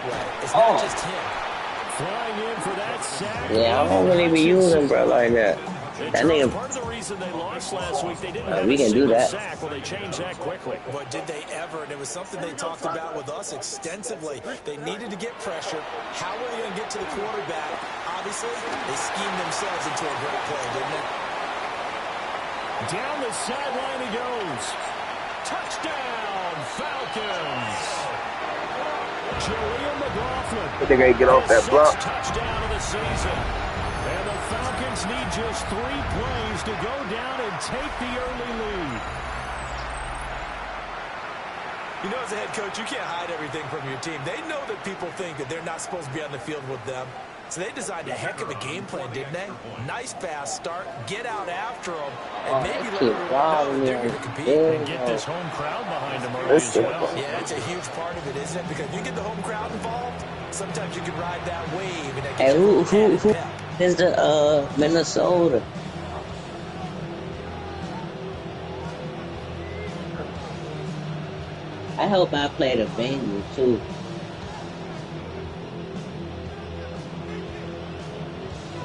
way. It's Oh. not just him. Flying in for that sack. Yeah, I don't really be using bro like that. That nigga. Part of the reason they lost last week, they didn't have We can do that. sack. Well, they changed that quickly. But did they ever? And it was something they talked about with us extensively. They needed to get pressure. How were they going to get to the quarterback? Obviously, they schemed themselves into a great play, didn't they? Down the sideline he goes. Touchdown, Falcons. Jaleel McLaughlin. I think I get off that block. Touchdown of the season. And the Falcons need just 3 plays to go down and take the early lead. You know, as a head coach, you can't hide everything from your team. They know that people think that they're not supposed to be on the field with them. So they designed a heck of a game plan, didn't they? Nice fast start, get out after them, and maybe let them know they're going to compete. And get this home crowd behind them early as well. Yeah, that's a huge part of it, isn't it? Because if you get the home crowd involved, sometimes you can ride that wave. And Hey, who is the Minnesota? I hope I play the Bengals too.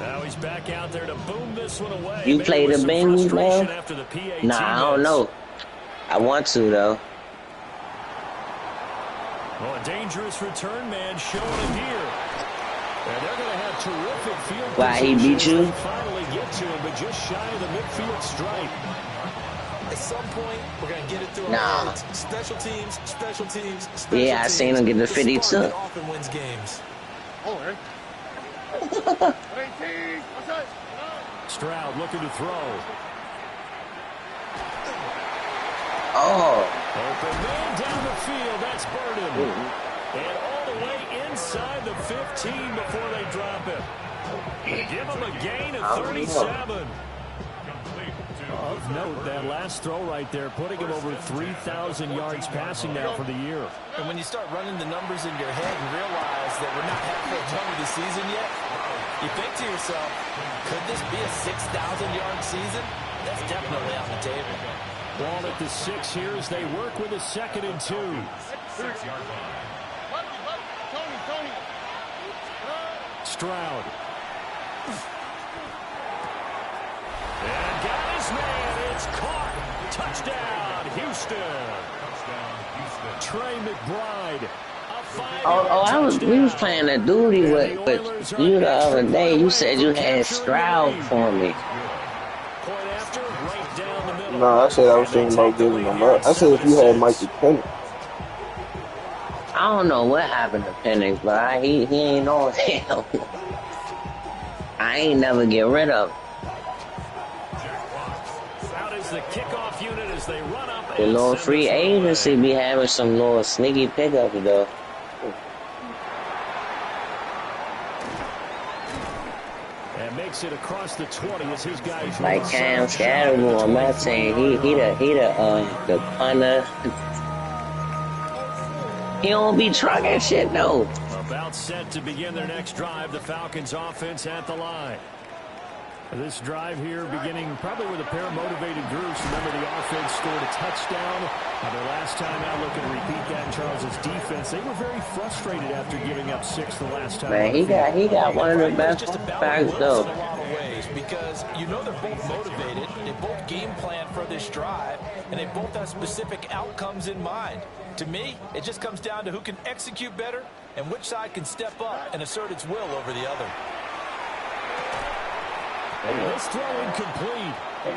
Now he's back out there to boom this one away. You play the Bengals now? After the PAT nah, I don't know. I want to though. Well, a dangerous return man showing it here. And they're going to have terrific field position. Why he beat you? Finally get to him, but just shy of the midfield stripe. At some point, we're going to get it through nah. our heads. Special teams, special teams, special yeah, I seen him get the 52. Often wins games. Stroud looking to throw. Oh. Open man down the field. That's Burden. And all the way inside the 15 before they drop it. Give him a gain of 37. Of note, that last throw right there, putting him over 3,000 yards passing now for the year. And when you start running the numbers in your head and realize that we're not halfway done with the season yet, you think to yourself, could this be a 6,000-yard season? That's definitely on the table. Ball at the 6 here as they work with a 2nd and 2. Stroud. And got his man. It's caught. Touchdown, Houston. Trey McBride. We was playing a duty with you the other day. You said you had Stroud for me. No, I said I was thinking about giving him up. I said if you had Michael Penix. I don't know what happened to Penix, but he ain't on him. I ain't never get rid of him. The kickoff unit as they run up. The little free agency be having some little sneaky pickups though. And makes it across the 20 as his guys. Like Cam Scatterable on my team, he the punter. He don't be trucking shit though. About set to begin their next drive. The Falcons offense at the line. This drive here beginning probably with a pair of motivated groups. Remember, the offense scored a touchdown. Their last time out, looking to repeat that in Charles' defense. They were very frustrated after giving up 6 the last time. Man, he got one of the best backs though. Because you know they're both motivated. They both game plan for this drive, and they both have specific outcomes in mind. To me, it just comes down to who can execute better and which side can step up and assert its will over the other. This throw incomplete.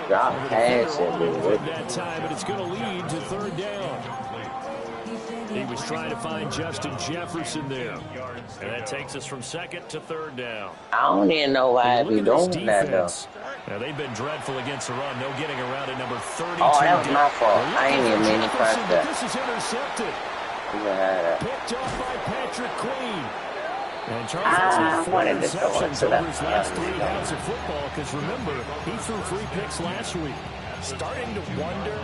Drop pass that time, but it's going to lead to 3rd down. He was trying to find Justin Jefferson there. And that takes us from 2nd to 3rd down. I don't even know why we doing that though. Now, they've been dreadful against the run. No getting around at number 32. Oh, that was my fault. I ain't even mean to press that. This is intercepted. Picked off by Patrick Queen. And I wanted to go into that. His last 3 rounds of football, because remember, he threw 3 picks last week. Starting to wonder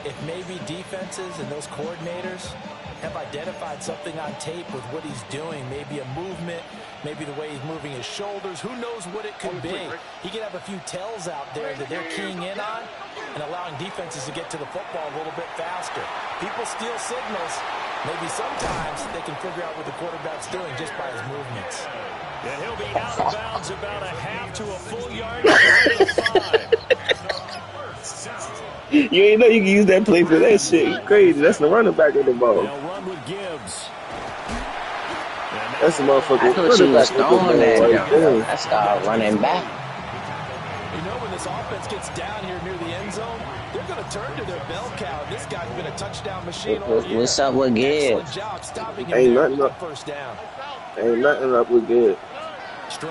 if maybe defenses and those coordinators have identified something on tape with what he's doing. Maybe a movement, maybe the way he's moving his shoulders. Who knows what it could be? He could have a few tells out there that they're keying in on and allowing defenses to get to the football a little bit faster. People steal signals. Maybe sometimes they can figure out what the quarterback's doing just by his movements. And he'll be out of bounds about a half to a full yard. 5. You ain't know you can use that play for that shit. You crazy. That's the running back of the ball. They'll run with Gibbs. That's the motherfucker. I thought she was throwing that jump. I started running back. You know, when this offense gets down here near the end zone, they're going to turn to their bell cow. This guy's been a touchdown machine all year. What's up with Gibbs? Ain't nothing up. First down. Ain't nothing up with Gibbs.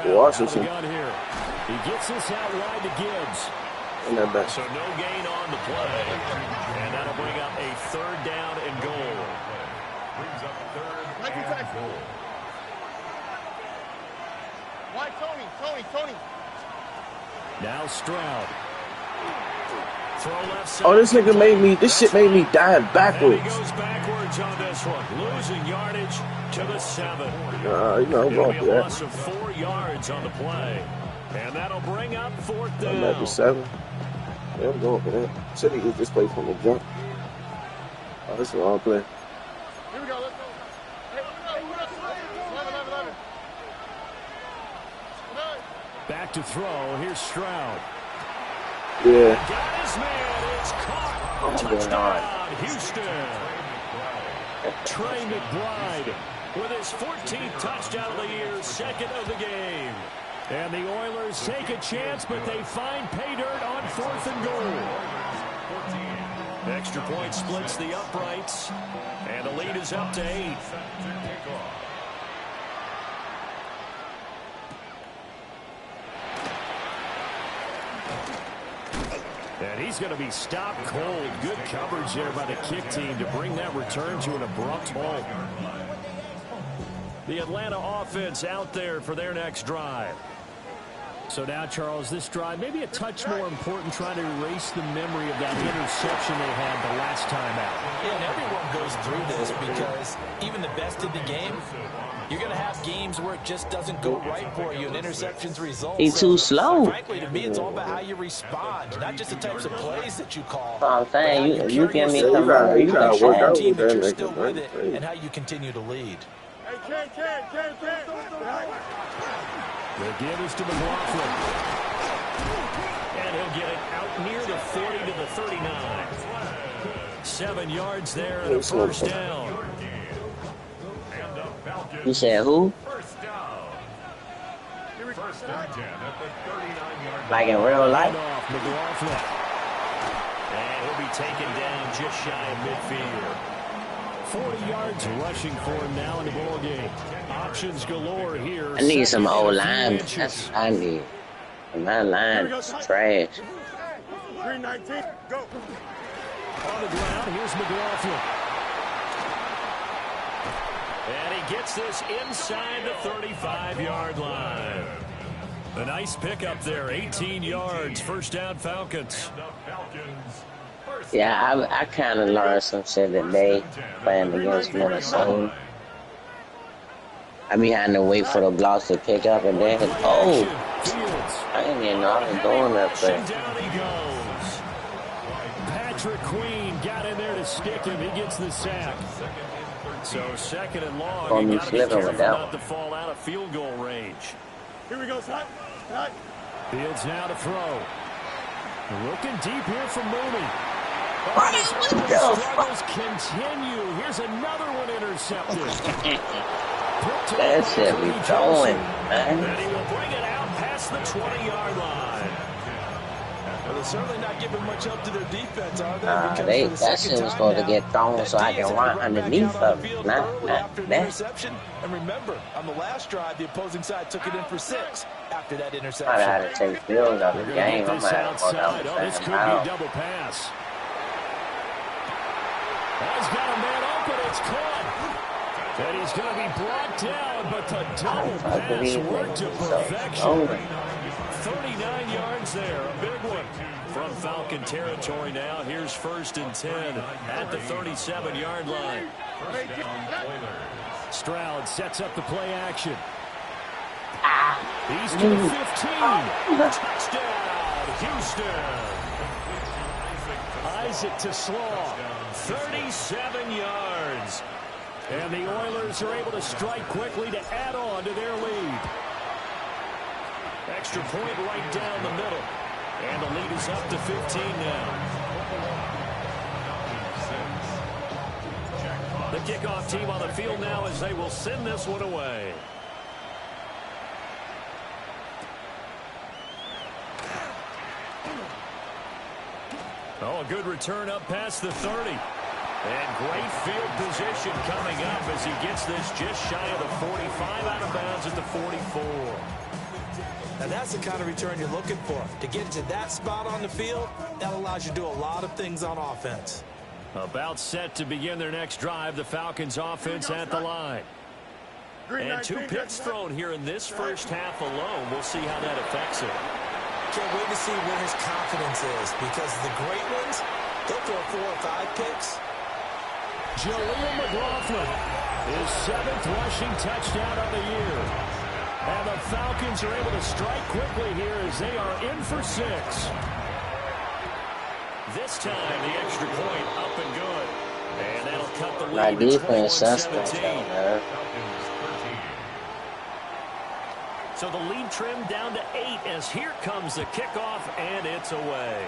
Washington. He gets this out wide to Gibbs. Ain't that bad. So no gain on the play. And that'll bring up a 3rd down and goal. Brings up 3rd and goal. Why Tony? Now Stroud. Throw left side. Oh, this shit made me dive backwards. And he goes backwards on this one. Losing yardage to the 7. You know, I'm going for A that. loss of 4 yards on the play. And that'll bring up 4th down. I'm at the 7. Yeah, I'm going for that. Should have used this play from the jump. Oh, this is the wrong play. Here we go, let's go. Hey, 11. Back to throw. Here's Stroud. Yeah. Got his man. It's caught. What's going on? Touchdown, Houston. Trey McBride with his 14th touchdown of the year, 2nd of the game. And the Oilers take a chance, but they find pay dirt on 4th and goal. Extra point splits the uprights, and the lead is up to 8. And he's going to be stopped cold. Good coverage there by the kick team to bring that return to an abrupt halt. The Atlanta offense out there for their next drive. So now, Charles, this drive maybe a touch more important, trying to erase the memory of that interception they had the last time out. Yeah, and everyone goes through this because even the best in the game, you're going to have games where it just doesn't go right for you and interceptions result. He's too slow. Frankly, to me, it's all about how you respond, not just the types of plays that you call. I'm saying, you give me some You gotta work out team with that that you're nigga, still man. with it and how you continue to lead. Hey, Ken. The give is to McLaughlin. And he'll get it out near the 40 to the 39. 7 yards there and a 1st down. You said who? Like in real life? McLaughlin. And he'll be taken down just shy of midfield. 40 yards rushing for him now in the ball game. Options galore here. I need some old line. That's what I need. My line is trash. 319, go. On the ground, here's McLaughlin. And he gets this inside the 35-yard line. A nice pickup there, 18 yards, 1st down Falcons. Yeah, I kind of learned some shit today playing against Minnesota. I be having to wait for the blocks to pick up and then, oh, I didn't even know I was doing that play. Down he goes. Patrick Queen got in there to stick him. He gets the sack. So 2nd and long. Gonna be You got to be slipping with careful that not one. to fall out of field goal range. Here we go, Scott. Fields now to throw. Looking deep here from Mooney. What the Struggles continue. Here's another one intercepted. That shit be throwing, man. And he will bring it out past the 20-yard line. Well, they're certainly not giving much up to their defense, are they? Because That shit was supposed to get thrown so I can run underneath of it. Not that. Interception. And remember, on the last drive, the opposing side took it in for 6 after that interception. I had to take field of the game. I'm going to go down the This could be second a half. double pass. He's got a man open. It's caught. And he's going to be brought down, but the double pass worked to perfection. 39 yards there, a big one. From Falcon territory now. Here's 1st and 10 at the 37-yard line. Stroud sets up the play action. He's to the 15. Touchdown, Houston. Isaac to Slaw, 37 yards. And the Oilers are able to strike quickly to add on to their lead. Extra point right down the middle. And the lead is up to 15 now. The kickoff team on the field now as they will send this one away. Oh, a good return up past the 30. And great field position coming up as he gets this just shy of the 45, out of bounds at the 44. And that's the kind of return you're looking for. To get to that spot on the field, that allows you to do a lot of things on offense. About set to begin their next drive, the Falcons offense at the line. And 2 picks thrown here in this first half alone. We'll see how that affects it. Can't wait to see where his confidence is, because the great ones, they'll throw 4 or 5 picks. Jaleel McLaughlin, his 7th rushing touchdown of the year. And the Falcons are able to strike quickly here as they are in for 6. This time, the extra point up and good. And that'll cut the lead. My defense suspect, man. So the lead trimmed down to 8 as here comes the kickoff, and it's away.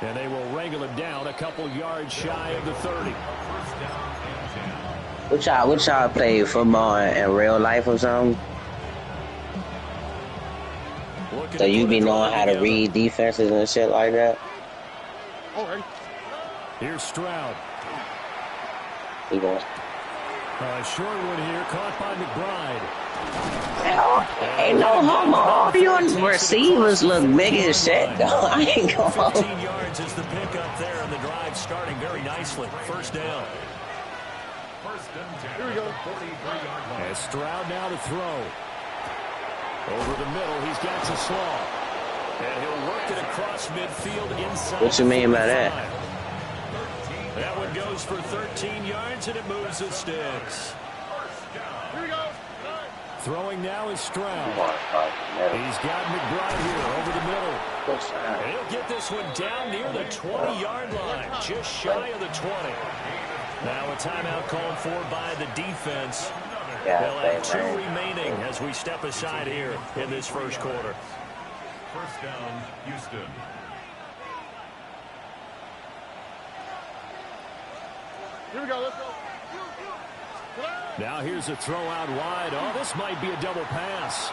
And they will wrangle it down a couple yards shy of the 30. What y'all play football in real life or something? So you be knowing how to read defenses and shit like that? Alright. Here's Stroud. He goes. Short one here, caught by McBride. Ain't no homo. All your receivers look big as shit, though. I ain't going. 15 yards is the pickup there, and the drive starting very nicely. First down. Here we go. And Stroud now to throw. Over the middle, he's got to Slaw. And he'll work it across midfield inside. What you mean by that? That one goes for 13 yards, and it moves the sticks. Here we go. Throwing now is Stroud. He's got McBride here over the middle. And he'll get this one down near the 20-yard line, just shy of the 20. Now a timeout called for by the defense. They'll have 2 remaining as we step aside here in this first quarter. First down, Houston. Here we go. Let's go. Now here's a throw out wide. Oh, this might be a double pass.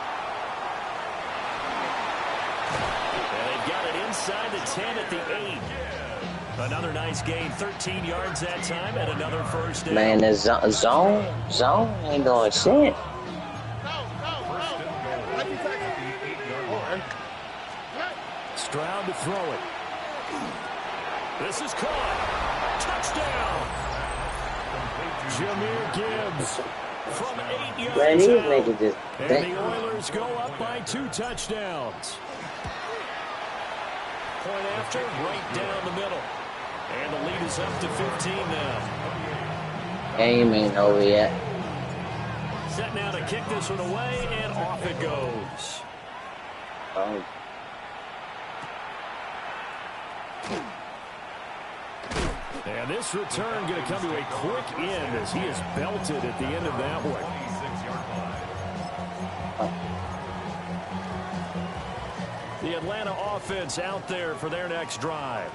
And they've got it inside the 10 at the 8. Another nice gain, 13 yards that time, and another first down. Man, the zone ain't doing shit. Stroud to throw it. This is caught. Touchdown. Jahmyr Gibbs from 8 yards Man, these out. niggas just. And the Oilers go up by 2 touchdowns. Point after, right down the middle. And the lead is up to 15 now. Game ain't over yet. Set now to kick this one away, and off it goes. Oh. And this return going to come to a quick end as he is belted at the end of that one. The Atlanta offense out there for their next drive.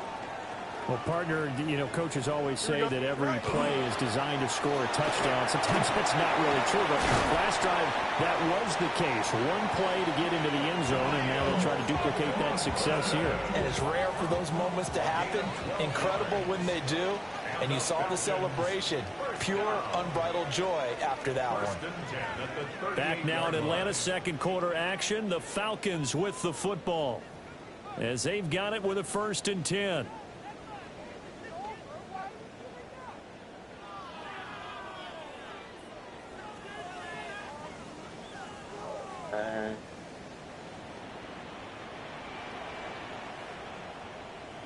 Well, partner, you know, coaches always say that every play is designed to score a touchdown. Sometimes that's not really true, but last drive, that was the case. One play to get into the end zone, and now they'll try to duplicate that success here. And it's rare for those moments to happen. Incredible when they do. And you saw the celebration. Pure, unbridled joy after that one. Back now in Atlanta's second quarter action, the Falcons with the football, as they've got it with a 1st and 10.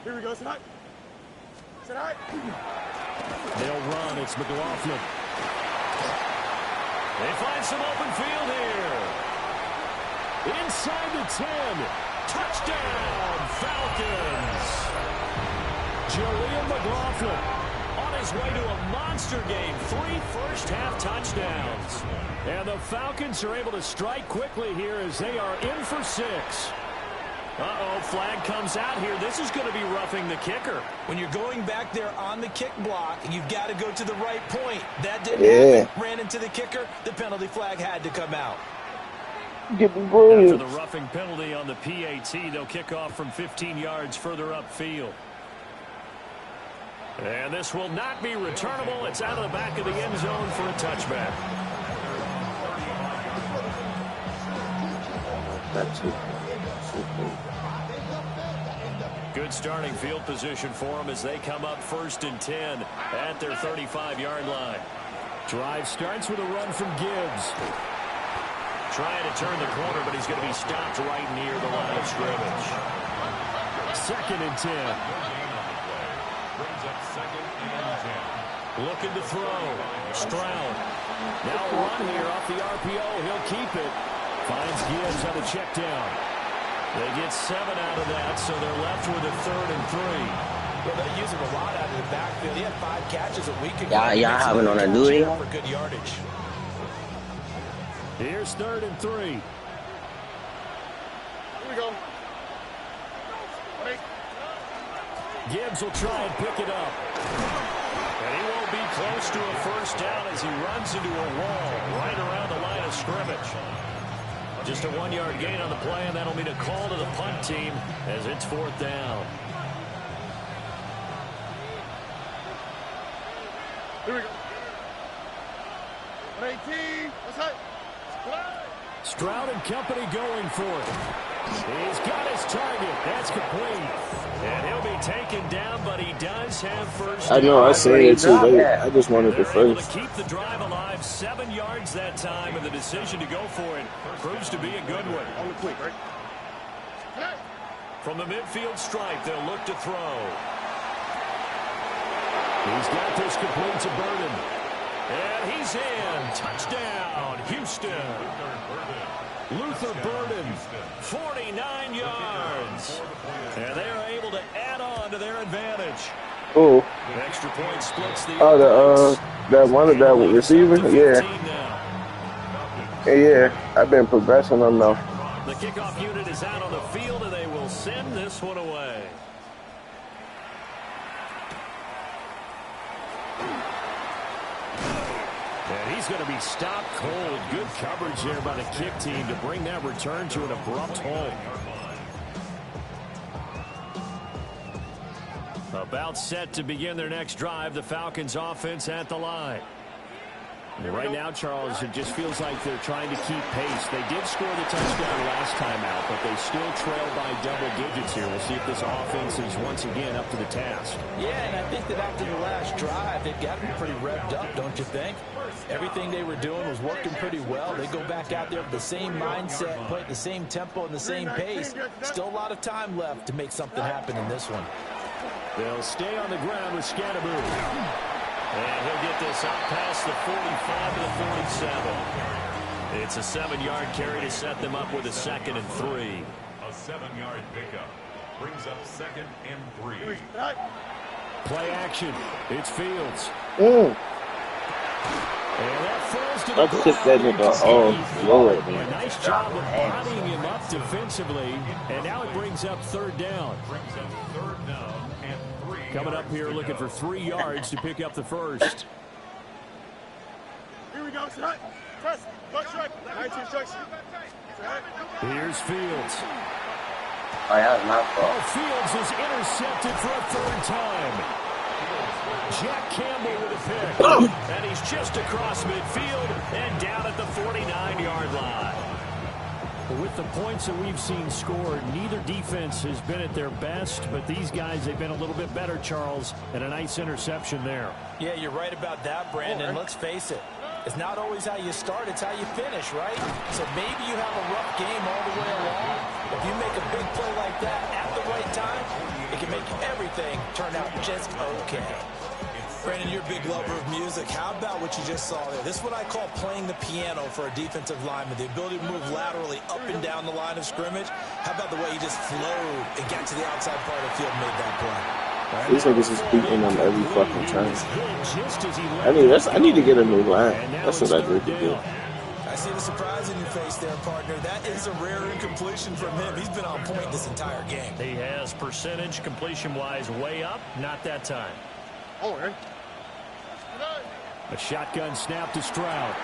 Here we go. Sit high. Sit high. They'll run. It's McLaughlin. They find some open field here. Inside the 10. Touchdown, Falcons. Julian McLaughlin on his way to a monster game. 3 first-half touchdowns. And the Falcons are able to strike quickly here as they are in for 6. Uh-oh, flag comes out here. This is going to be roughing the kicker. When you're going back there on the kick block, you've got to go to the right point. That didn't happen. Ran into the kicker. The penalty flag had to come out. After the roughing penalty on the PAT, they'll kick off from 15 yards further upfield. And this will not be returnable. It's out of the back of the end zone for a touchback. Good starting field position for them as they come up 1st and 10 at their 35-yard line. Drive starts with a run from Gibbs. Trying to turn the corner, but he's going to be stopped right near the line of scrimmage. 2nd and 10. Brings up 2nd and 10. Looking to throw. Stroud. Now a run here off the RPO. He'll keep it. Finds Gibbs on the check down. They get 7 out of that, so they're left with a 3rd and 3. Well, they use him a lot out of the backfield. He had 5 catches a week ago. Y'all having on a duty? For good yardage. Here's 3rd and 3. Here we go. Gibbs will try and pick it up. And he won't be close to a first down as he runs into a wall right around the line of scrimmage. Just a 1-yard gain on the play, and that'll mean a call to the punt team as it's 4th down. Here we go. 18. Let's hit. Stroud and company going for it. He's got his target. That's complete. And he'll be taken down, but he does have first down. I know, I said it too late. I just wanted the They're able first. to keep the drive alive, 7 yards that time, and the decision to go for it proves to be a good one. On the quick, right? From the midfield stripe, they'll look to throw. He's got this complete to Burden. And he's in. Touchdown, Houston. Luther Burden, 49 yards. And they are able to add on to their advantage. Oh. Extra point splits the that one of that receiver? Yeah. Yeah, I've been progressing on them. The kickoff unit is out on the field, and they will send this one away. And he's going to be stopped cold. Good coverage there by the kick team to bring that return to an abrupt halt. About set to begin their next drive, the Falcons offense at the line. And right now, Charles, it just feels like they're trying to keep pace. They did score the touchdown last time out, but they still trail by double digits here. We'll see if this offense is once again up to the task. Yeah, and I think that after the last drive, they've got to be pretty revved up, don't you think? Everything they were doing was working pretty well. They go back out there with the same mindset, play at the same tempo and the same pace. Still a lot of time left to make something happen in this one. They'll stay on the ground with Scatteroo. And he'll get this out past the 45 to the 47. It's a 7-yard carry to set them up with a 2nd and 3. A 7-yard pickup brings up 2nd and 3. Play action. It's Fields. Mm. And that falls to the Let's just say that Lord, a nice job of bodying him up defensively. And now it brings up 3rd down. Brings up 3rd down and 3. Coming up here looking for 3 yards to pick up the first. Here we go. Press. Duck strike. 19 strikes. Here's Fields. Oh, that was my fault. Oh, Fields is intercepted for a 3rd time. Jack Campbell with a pick. And he's just across midfield and down at the 49-yard line. With the points that we've seen scored, neither defense has been at their best, but these guys, they've been a little bit better, Charles, and a nice interception there. Yeah, you're right about that, Brandon. Let's face it. It's not always how you start, it's how you finish, right? So maybe you have a rough game all the way along. If you make a big play like that at the right time, it can make everything turn out just okay. Brandon, you're a big lover of music. How about what you just saw there? This is what I call playing the piano for a defensive lineman. The ability to move laterally up and down the line of scrimmage. How about the way he just flowed and got to the outside part of the field and made that play? These niggas is beating them every fucking time. I need to get a new line. That's what I need to do. I see the surprise in your face there, partner. That is a rare incompletion from him. He's been on point this entire game. He has percentage completion-wise way up. Not that time. Oh, man. A shotgun snap to Stroud.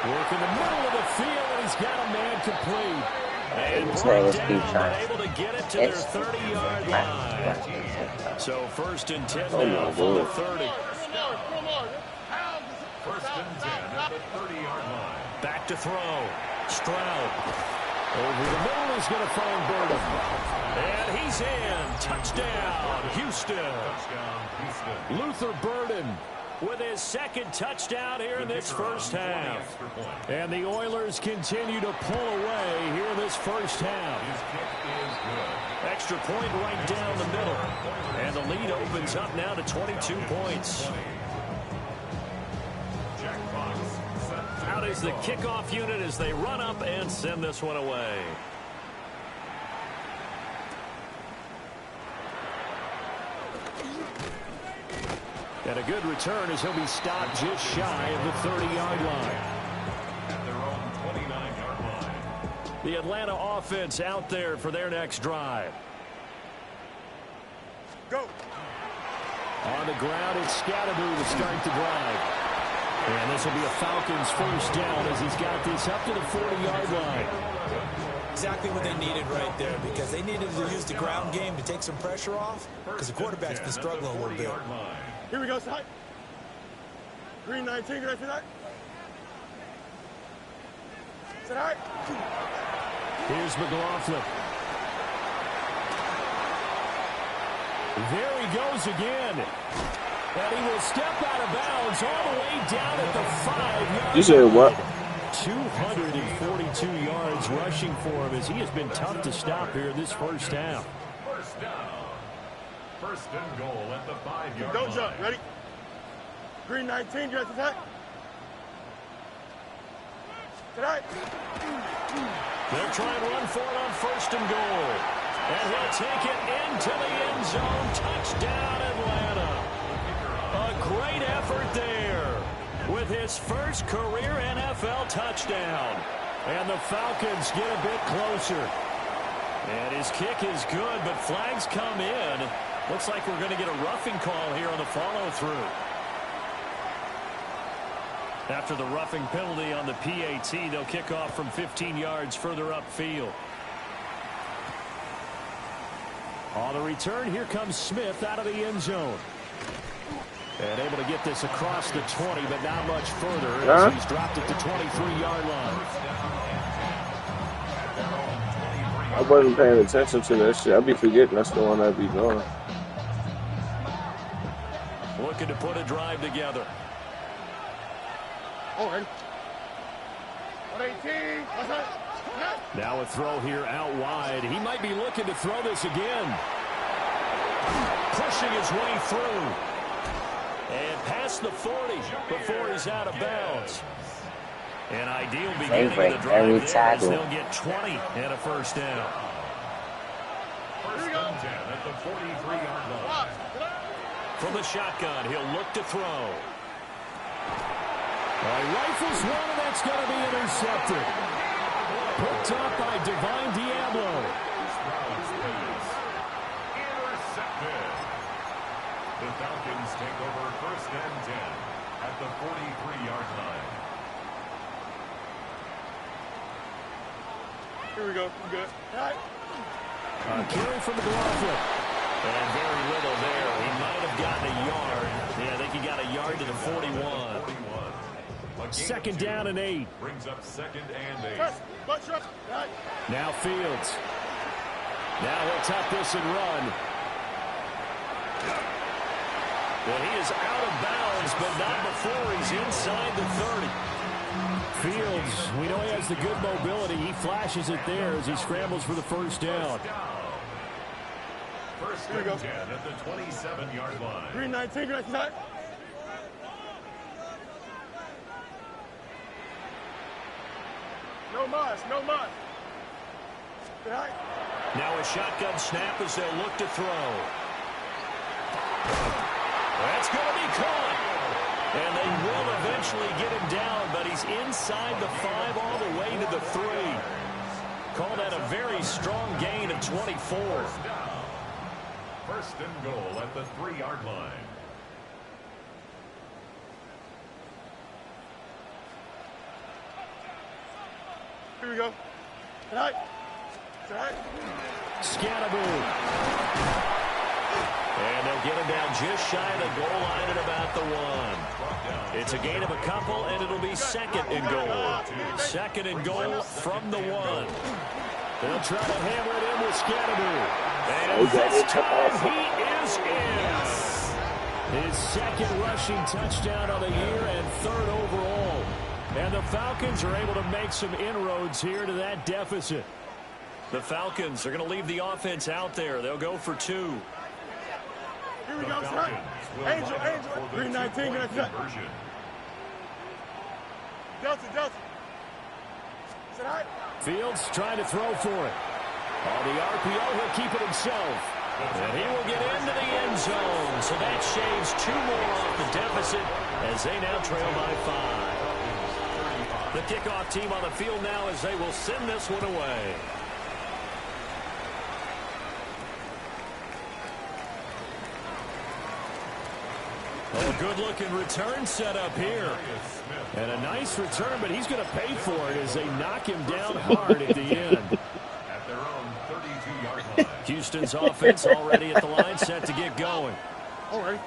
Work in the middle of the field, and he's got a man complete. And brought down, able to get it to their 30-yard line. So 1st and 10 now from the 30. First and 10 at the 30-yard line. Back to throw. Stroud. Over the middle is going to find Burden. And he's in. Touchdown, Houston. Touchdown, Houston. Luther Burden with his 2nd touchdown here in this first half. And the Oilers continue to pull away here in this first half. His kick is good. Extra point right down the middle. And the lead opens up now to 22 points. Out is the kickoff unit as they run up and send this one away. And a good return as he'll be stopped just shy of the 30-yard line. At their own 29-yard line. The Atlanta offense out there for their next drive. Go. On the ground, it's Scatterby to start the drive. And this will be a Falcons first down as he's got this up to the 40-yard line. Exactly what they needed right there, because they needed to use the ground game to take some pressure off, because the quarterback's been struggling a little bit. Here we go, side. Green 19, good after that. Sit high. Here's McLaughlin. There he goes again. And he will step out of bounds all the way down at the 5-yard. You said what? 242 yards rushing for him as he has been tough to stop here in this first half. First down. First and goal at the 5-yard line. Don't jump. Ready? Green 19, dress attack. Tonight. They'll try and run for it on 1st and goal. And he'll take it into the end zone. Touchdown, Atlanta. A great effort there with his first career NFL touchdown. And the Falcons get a bit closer. And his kick is good, but flags come in. Looks like we're going to get a roughing call here on the follow-through. After the roughing penalty on the PAT, they'll kick off from 15 yards further upfield. On the return, here comes Smith out of the end zone. And able to get this across the 20, but not much further as he's dropped it to 23-yard line. I wasn't paying attention to that shit. I'd be forgetting that's the one I'd be doing. Looking to put a drive together. Owen. 118. What's that? Now a throw here out wide. He might be looking to throw this again. Pushing his way through. And past the 40 before he's out of bounds. An ideal beginning of the drive there as they'll get 20 and a first down. First and 10 at the 43-yard line. From the shotgun, he'll look to throw. Rifles one, and that's going to be intercepted. Picked up by Divine Diablo. Intercepted. The Falcons take over first and 10 at the 43-yard line. Here we go. I'm good. All right. Carry from McLaughlin. And very little there. He might have gotten a yard. Yeah, I think he got a yard to the 41. 41. Second down and 8. Brings up second and 8. Now Fields. Now he'll tap this and run. Well, he is out of bounds, but not before he's inside the 30. Fields, we know he has the good mobility. He flashes it there as he scrambles for the first down. First and 10 at the 27-yard line. Green 19, good after No muss, no muss. Now a shotgun snap as they'll look to throw. That's going to be caught. And they will eventually get him down, but he's inside the 5 all the way to the 3. Call that a very strong gain of 24. First and goal at the 3-yard line. Here we go. Tonight. Scatterboo. And they'll get him down just shy of the goal line at about the 1. It's a gain of a couple, and it'll be second and goal. Second and goal from the 1. They'll try to hammer it in with Scatterboo. And this time he is in. His second rushing touchdown of the year and 3rd overall. And the Falcons are able to make some inroads here to that deficit. The Falcons are going to leave the offense out there. They'll go for 2. Here we go, son. Angel. 319, gonna cut. Delta. Tonight. Fields trying to throw for it. On the RPO, he'll keep it himself. And he will get into the end zone. So that shaves 2 more off the deficit as they now trail by 5. The kickoff team on the field now as they will send this one away. A good-looking return set up here. And a nice return, but he's going to pay for it as they knock him down hard at the end. At their own 32-yard line. Houston's offense already at the line, set to get going.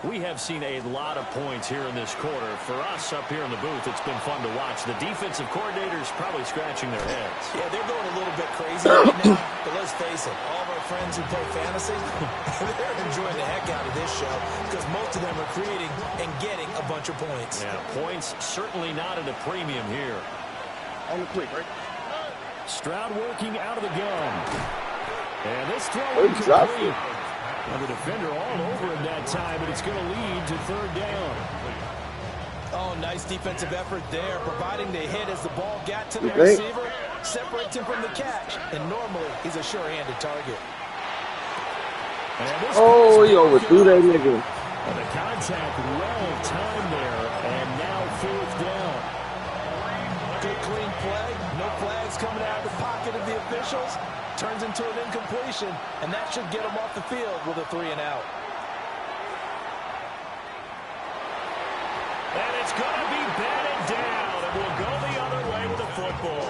We have seen a lot of points here in this quarter. For us up here in the booth, it's been fun to watch. The defensive coordinators probably scratching their heads. Yeah, they're going a little bit crazy right now. But let's face it, all of our friends who play fantasy, they're enjoying the heck out of this show because most of them are creating and getting a bunch of points. Yeah, points certainly not at a premium here. On the quick, right? Stroud working out of the gun. And this throw is complete. And the defender all over him that time, but it's going to lead to 3rd down. Oh, nice defensive effort there, providing the hit as the ball got to the receiver, separates him from the catch, and normally he's a sure-handed target. Oh, he overthrew that nigga. And the contact well timed there, and now 4th down. Good clean play, no flags coming out of the pocket of the officials. Turns into an incompletion, and that should get him off the field with a 3 and out. And it's going to be batted down, and we'll go the other way with the football.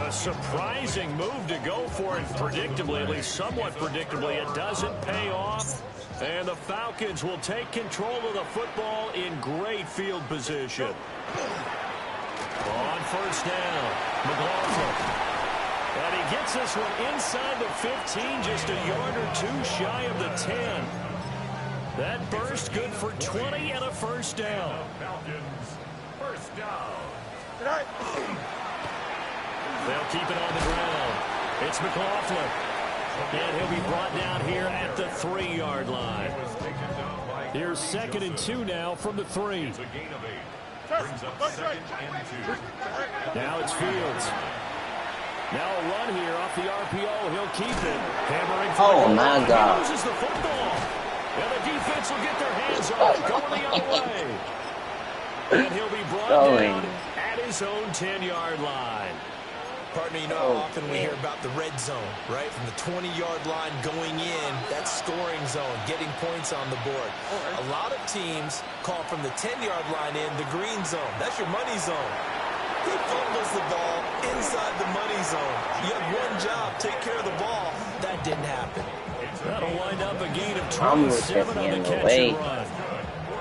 A surprising move to go for it predictably, at least somewhat predictably. It doesn't pay off, and the Falcons will take control of the football in great field position. On 1st down, McLaughlin. And he gets this one inside the 15, just a yard or 2 shy of the 10. That burst good for 20 and a 1st down. Falcons, 1st down. They'll keep it on the ground. It's McLaughlin. And he'll be brought down here at the 3-yard line. Here's 2nd and 2 now from the 3. It's a gain of 8. Brings up 2nd and 2. Now it's Fields. Now a run here off the RPO. He'll keep it. Hammering for Oh, my God. He loses the football. And the defense will get their hands on it. Going the other way. And he'll be brought down at his own 10-yard line. Partner, you know how often we hear about the red zone, right? From the 20-yard line going in, that scoring zone, getting points on the board. A lot of teams call from the 10-yard line in the green zone. That's your money zone. He fumbles the ball inside the money zone. You have one job, take care of the ball. That didn't happen. That'll wind up a gain of 27 on the catch and run.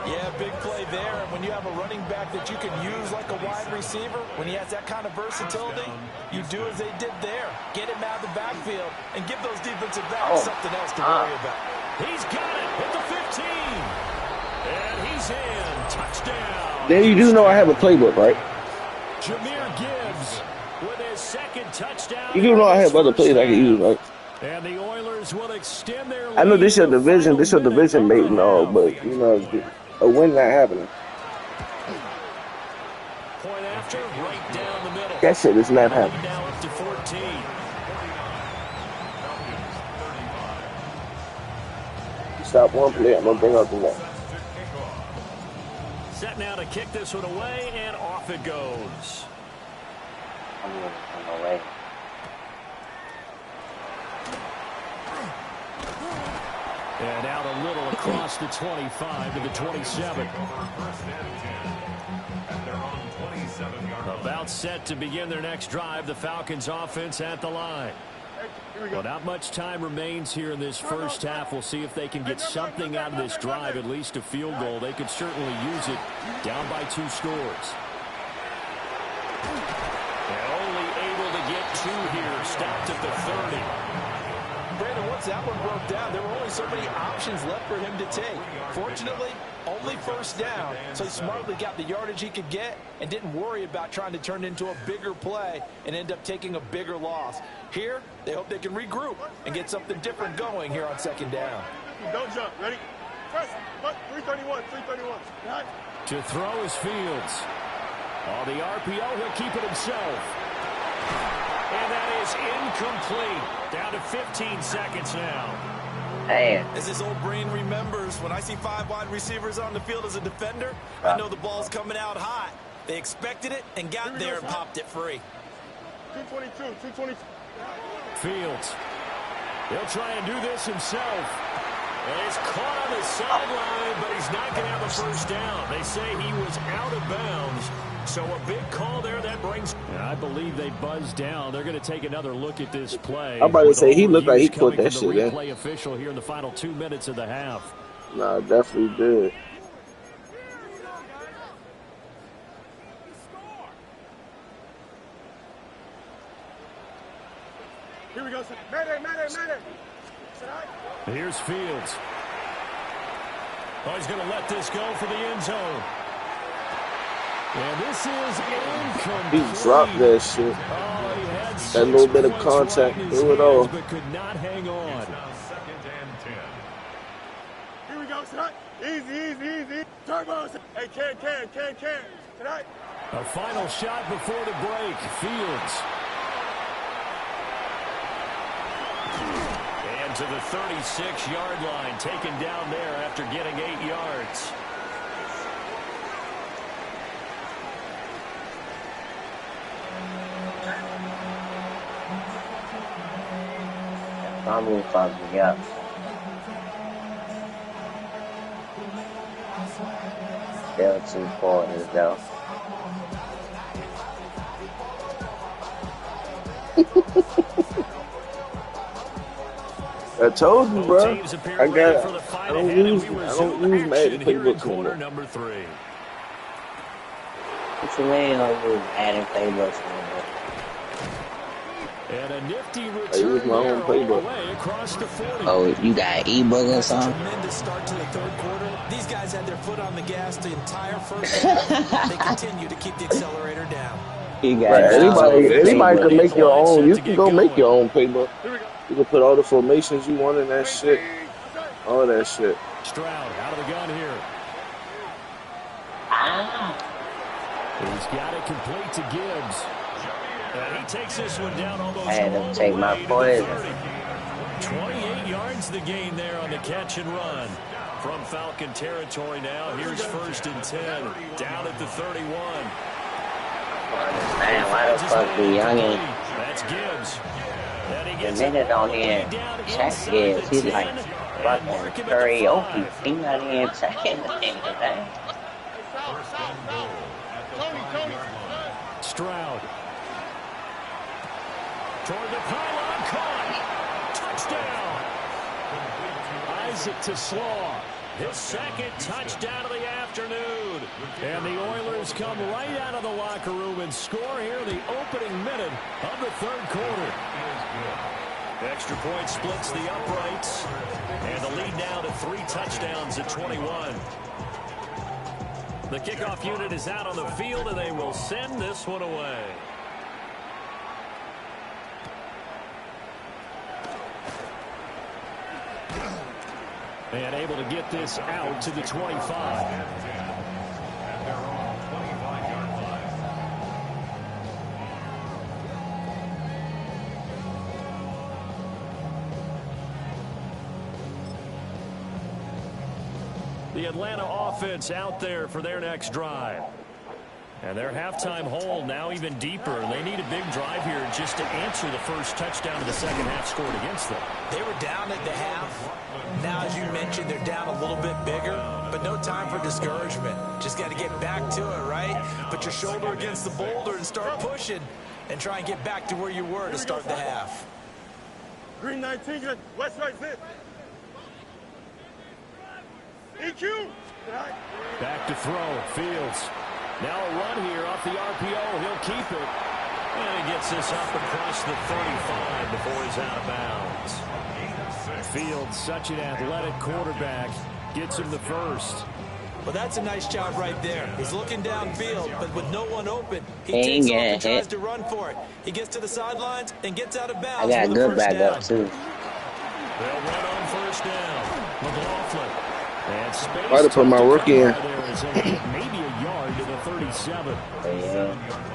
Yeah, big play there. And when you have a running back that you can use like a wide receiver, when he has that kind of versatility, you do as they did there. Get him out of the backfield and give those defensive backs something else to worry about. He's got it at the 15. And he's in. Touchdown. Then you do know I have a playbook, right? Jameer Gibbs with his 2nd touchdown. You do know I have other plays I can use, right? And the Oilers will extend their lead. I know this is a division mate and all, but you know, a win not happening. Point after, right down the middle. That shit is not happening. Now up to 14. stop one play, I'm gonna bring out the next. Set now to kick this one away, and off it goes. I'm going away. And out a little across the 25 to the 27. About set to begin their next drive. The Falcons offense at the line. Well, not much time remains here in this first half. We'll see if they can get something out of this drive, at least a field goal. They could certainly use it down by 2 scores. And only able to get 2 here. Stopped at the 30. Brandon, once that one broke down, there were only so many options left for him to take. Fortunately, only first down, so he smartly got the yardage he could get and didn't worry about trying to turn it into a bigger play and end up taking a bigger loss. Here, they hope they can regroup and get something different going here on second down. Don't jump. Ready? Press. 331. 331. To throw is Fields. On the RPO, he'll keep it himself. And that is incomplete. Down to 15 seconds now. Hey. As this old brain remembers, when I see 5 wide receivers on the field as a defender, I know the ball's coming out hot. They expected it and got there and popped it free. 222. 222. Fields. He'll try and do this himself. And he's caught on the sideline, but he's not going to have a first down. They say he was out of bounds. So a big call there that brings. And I believe they buzzed down. They're going to take another look at this play. I'm about to say he looked like he put that shit in. Replay official here in the final 2 minutes of the half. Nah, definitely did. Here we go. Madden. Here's Fields. Oh, he's going to let this go for the end zone. And this is incomplete. He dropped that shit. That little bit of contact threw it off. But could not hang on. Here we go, son. Easy. Turbos. Hey, can. Tonight. A final shot before the break. Fields. And to the 36-yard line, taken down there after getting 8 yards. I'm fucking up. Still 2 quarters though. I told you, bro. I don't use Madden playbooks anymore. Number 3. What you mean I don't use Madden playbooks anymore? And a nifty I return use my own playbook. across the 40. Oh, you got ebook or something? Tremendous start to the third quarter. These guys had their foot on the gas the entire first half. They continue to keep the accelerator down. You got right, anybody can make your own. You can go make your own playbook. You can put all the formations you want in that shit. All that shit. Stroud out of the gun here. He's got it complete to Gibbs. And he takes this one down almost I had all to the take my way to poison. the 30. 28 yards the gain there on the catch and run. From Falcon territory now, here's 1st and 10. Down at the 31. Man, why the fuck the youngin'? That's Gibbs. And he The gets nigga don't even check Gibbs. He's like fucking karaoke. He not even checking the nigga, man. Tony. Stroud. Toward the pylon, caught. Touchdown. Isaac to Slaw. His 2nd touchdown of the afternoon. And the Oilers come right out of the locker room and score here in the opening minute of the 3rd quarter. Extra point splits the uprights. And the lead now to 3 touchdowns at 21. The kickoff unit is out on the field, and they will send this one away. And able to get this out to the 25. The Atlanta offense out there for their next drive. And their halftime hole now even deeper. They need a big drive here just to answer the first touchdown of the second half scored against them. They were down at the half. Now, as you mentioned, they're down a little bit bigger, but no time for discouragement. Just got to get back to it, right? Put your shoulder against the boulder and start pushing and try and get back to where you were to start the half. Green 19, west right zip. EQ. Back to throw, Fields. Now a run here off the RPO. He'll keep it. And he gets this up across the 35 before he's out of bounds. Fields, such an athletic quarterback, gets him the first. Well, that's a nice job right there. He's looking downfield, but with no one open, he takes off and tries to run for it. He gets to the sidelines and gets out of bounds. I got good backup, too. They'll run on first down. McLaughlin. And space. Try to put my rookie in. Maybe a yard to the 37.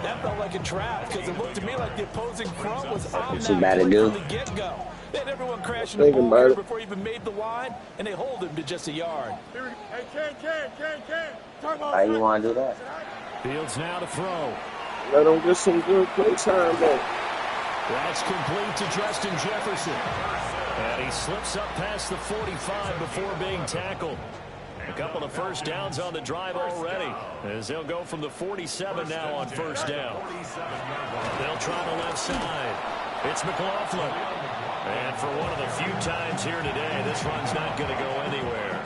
That felt like a trap because it looked to me like the opposing front was on Too bad to that do. from the get-go. They had everyone crashing the ball before he even made the line, and they hold him to just a yard. Hey, Can. How you want to do that? Fields now to throw. Let him get some good play time, though. That's complete to Justin Jefferson. And he slips up past the 45 before being tackled. A couple of first downs on the drive already, as they'll go from the 47 now on first down. They'll try the left side. It's McLaughlin. And for one of the few times here today, this run's not going to go anywhere.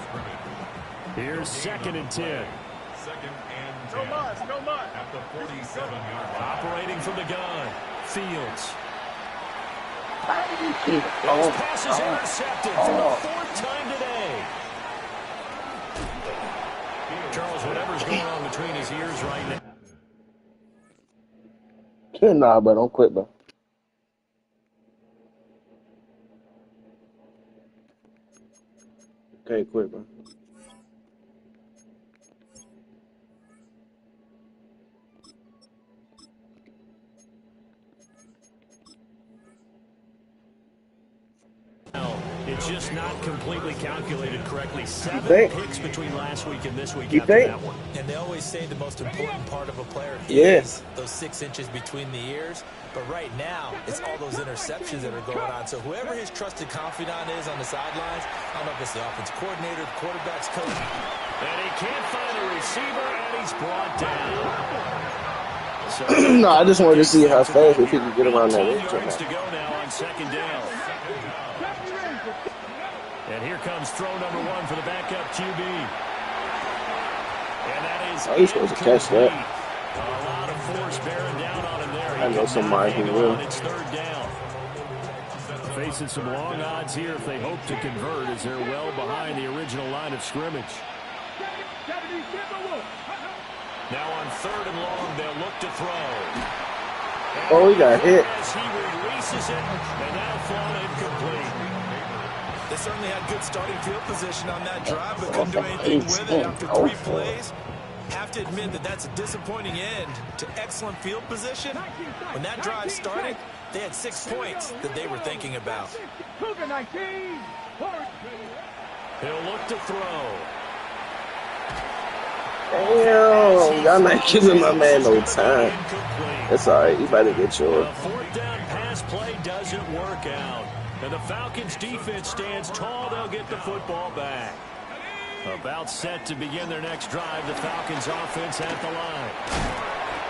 Here's 2nd and 10. 2nd and 10. No much. At the 47-yard line. Operating from the gun, Fields. Oh, Pass is intercepted for the 4th time today. Charles, whatever's going on between his ears right now. Nah, but don't quit, bro. Can't quit, bro. It's just not completely calculated correctly. 7 picks between last week and this week after that one. And they always say the most important part of a player is those 6 inches between the ears. But right now, it's all those interceptions that are going on. So whoever his trusted confidant is on the sidelines, I don't know if it's the offensive coordinator, the quarterback's coach. And he can't find a receiver, and he's brought down. So, no, I just wanted to see how fast we could get around that edge. 10 yards to go now on 2nd down. And here comes throw number 1 for the backup QB. And that is he's supposed to catch that. A lot of force bearing down on him there. I know somebody who will. It's 3rd down. Facing some long odds here if they hope to convert as they're well behind the original line of scrimmage. Now on 3rd and long, they'll look to throw. Oh, he got hit. As he releases it, and that'll fall incomplete. They certainly had good starting field position on that drive, but couldn't do anything with it after 3 plays. Have to admit that that's a disappointing end to excellent field position. When that drive started, they had 6 points that they were thinking about. He'll look to throw. Damn, y'all not giving my man no time. It's all right. You better get yours. The 4th down pass play doesn't work out. And the Falcons defense stands tall. They'll get the football back. About set to begin their next drive. The Falcons offense at the line.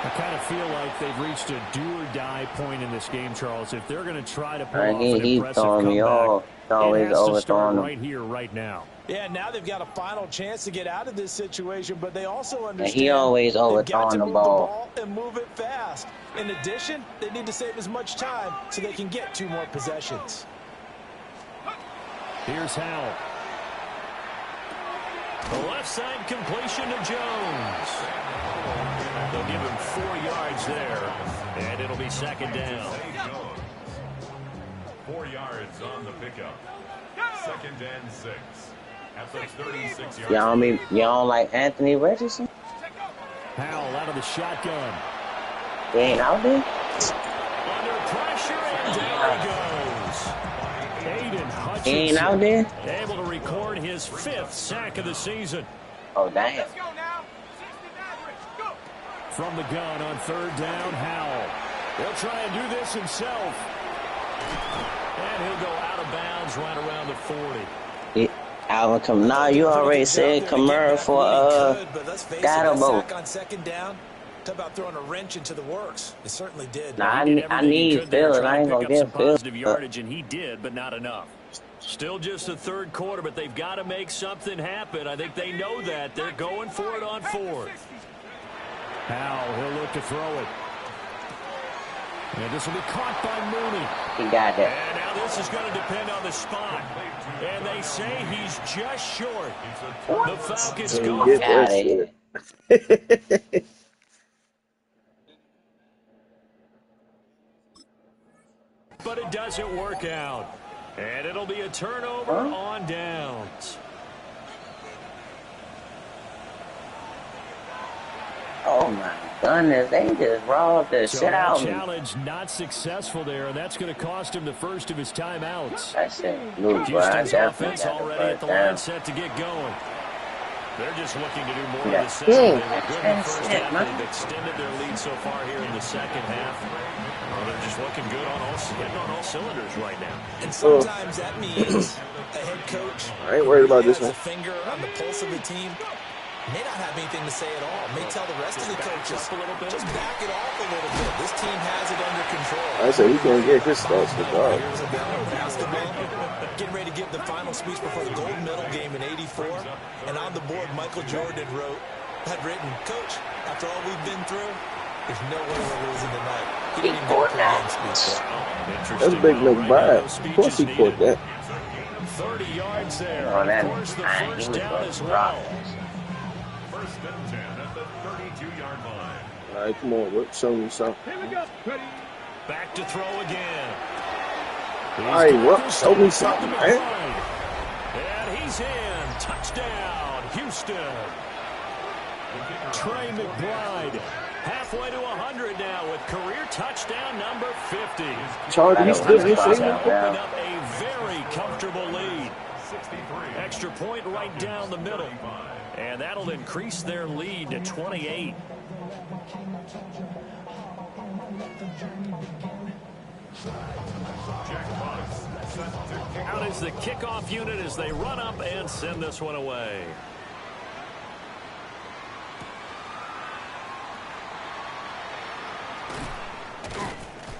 I kind of feel like they've reached a do-or-die point in this game, Charles. If they're going to try to pull off an impressive comeback, it has to start right here, right now. Yeah, now they've got a final chance to get out of this situation, but they also understand he always they've got to overthrowing the move ball and move it fast. In addition, they need to save as much time so they can get 2 more possessions. Here's Howell. The left side completion to Jones. They'll give him 4 yards there, and it'll be 2nd down. 4 yards on the pickup. 2nd and 6. At the 36-yard line. Y'all don't like Anthony Richardson? Howell out of the shotgun. They ain't out there? Under pressure, and down he goes. Aiden He ain't out there? Able to record his 5th sack of the season. Oh, damn. Let's go now. 60 Mavericks, go. From the gun on 3rd down, Howell. He'll try and do this himself. And he'll go out of bounds right around the 40. Alvin Kamara, you already said Kamara for Scatterbo. On 2nd down. Talk about throwing a wrench into the works. It certainly did. Nah, I need Phil. I ain't gonna get Phil. Positive yardage, and he did, but not enough. Still just the 3rd quarter, but they've got to make something happen. I think they know that. They're going for it on 4th. Howell, he'll look to throw it. And this will be caught by Mooney. He got that. And now this is going to depend on the spot. And they say he's just short. The Falcons go. Get that shit. But it doesn't work out. And it'll be a turnover on downs. Oh, my goodness. They just robbed the shit out of me. Challenge not successful there, and that's going to cost him the first of his timeouts. That shit blew, bro. I Houston's definitely offense got already the at the first line down. set to get going. They're just looking to do more Yeah. of the same. They were good in the That's first it, half, man. but they've extended their lead so far here in the 2nd half. Well, they're just looking good hitting on all cylinders right now. And sometimes that means a head coach I ain't worried about this has one. a finger on the pulse of the team. May not have anything to say at all. May tell the rest of the coaches, just back it off a little bit. This team has it under control. I said he can't get his starts to God. Here's a down of basketball. Getting ready to give the final speech before the gold medal game in '84. And on the board, Michael Jordan had written, Coach, after all we've been through, there's no way we're losing tonight. He didn't even get a pregame speech. That's Big McBride. Of course he caught that. 30 yards there. Oh, that Of course, the he first was down going as to well. drop. 1st and 10 at the 32-yard line. All right, come on, Rick. Show me something. Here we go. Ready. Back to throw again. All right, Rick. Show me something, man. And he's in. Touchdown, Houston. Trey McBride halfway to 100 now with career touchdown number 50. Charlie, he still in Open favor. up a very comfortable lead. Extra point right down the middle. And that'll increase their lead to 28. Out is the kickoff unit as they run up and send this one away.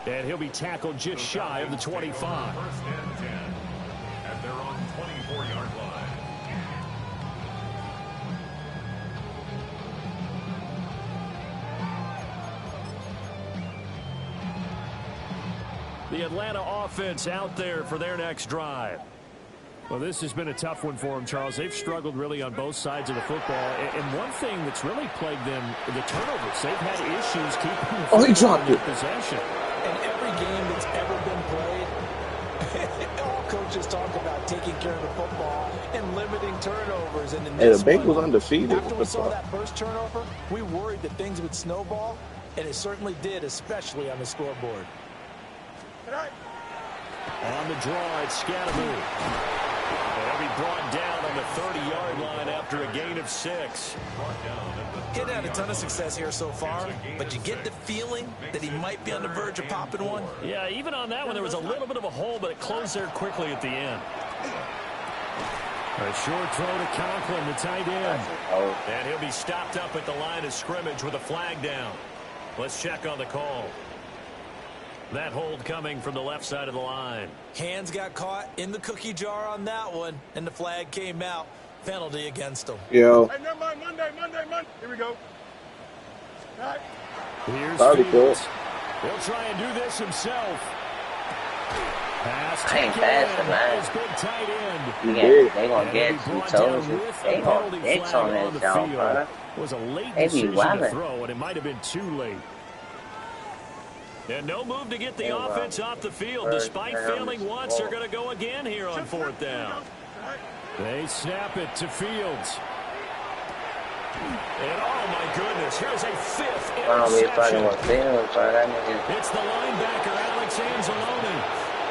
And he'll be tackled just shy of the 25. 1st and 10 at their own 24-yard line. The Atlanta offense out there for their next drive. Well, this has been a tough one for them, Charles. They've struggled really on both sides of the football. And one thing that's really plagued them, the turnovers. They've had issues keeping the he dropped it. possession. In every game that's ever been played, all coaches talk about taking care of the football and limiting turnovers. And in Hey, this the Bengals one, undefeated. after we What the saw fuck? that first turnover, we worried that things would snowball, and it certainly did, especially on the scoreboard. On the draw, it's Scatterbo. They'll be brought down on the 30-yard line after a gain of 6. He hadn't had a ton of success here so far, but you get the feeling that he might be on the verge of popping one. Yeah, even on that one, there was a little bit of a hole, but it closed there quickly at the end. A short throw to Conklin, the tight end. And he'll be stopped up at the line of scrimmage with a flag down. Let's check on the call. That hold coming from the left side of the line. Hands got caught in the cookie jar on that one, and the flag came out. Penalty against him. Yo, Hey, never mind. Monday. Here we go. All right. Here's Probably Fields. He'll try and do this himself. Pass I ain't taken fast in. enough. His big tight end. They gonna And get he'll be some brought down soldiers. with They a gonna penalty fix flag on the this jump, field. brother. It was a late They be decision to wildin'. throw, and it might have been too late. And no move to get the offense off the field. Despite failing once, they're going to go again here on 4th down. They snap it to Fields. And oh my goodness, here's a 5th interception. It's the linebacker, Alex Anzalone.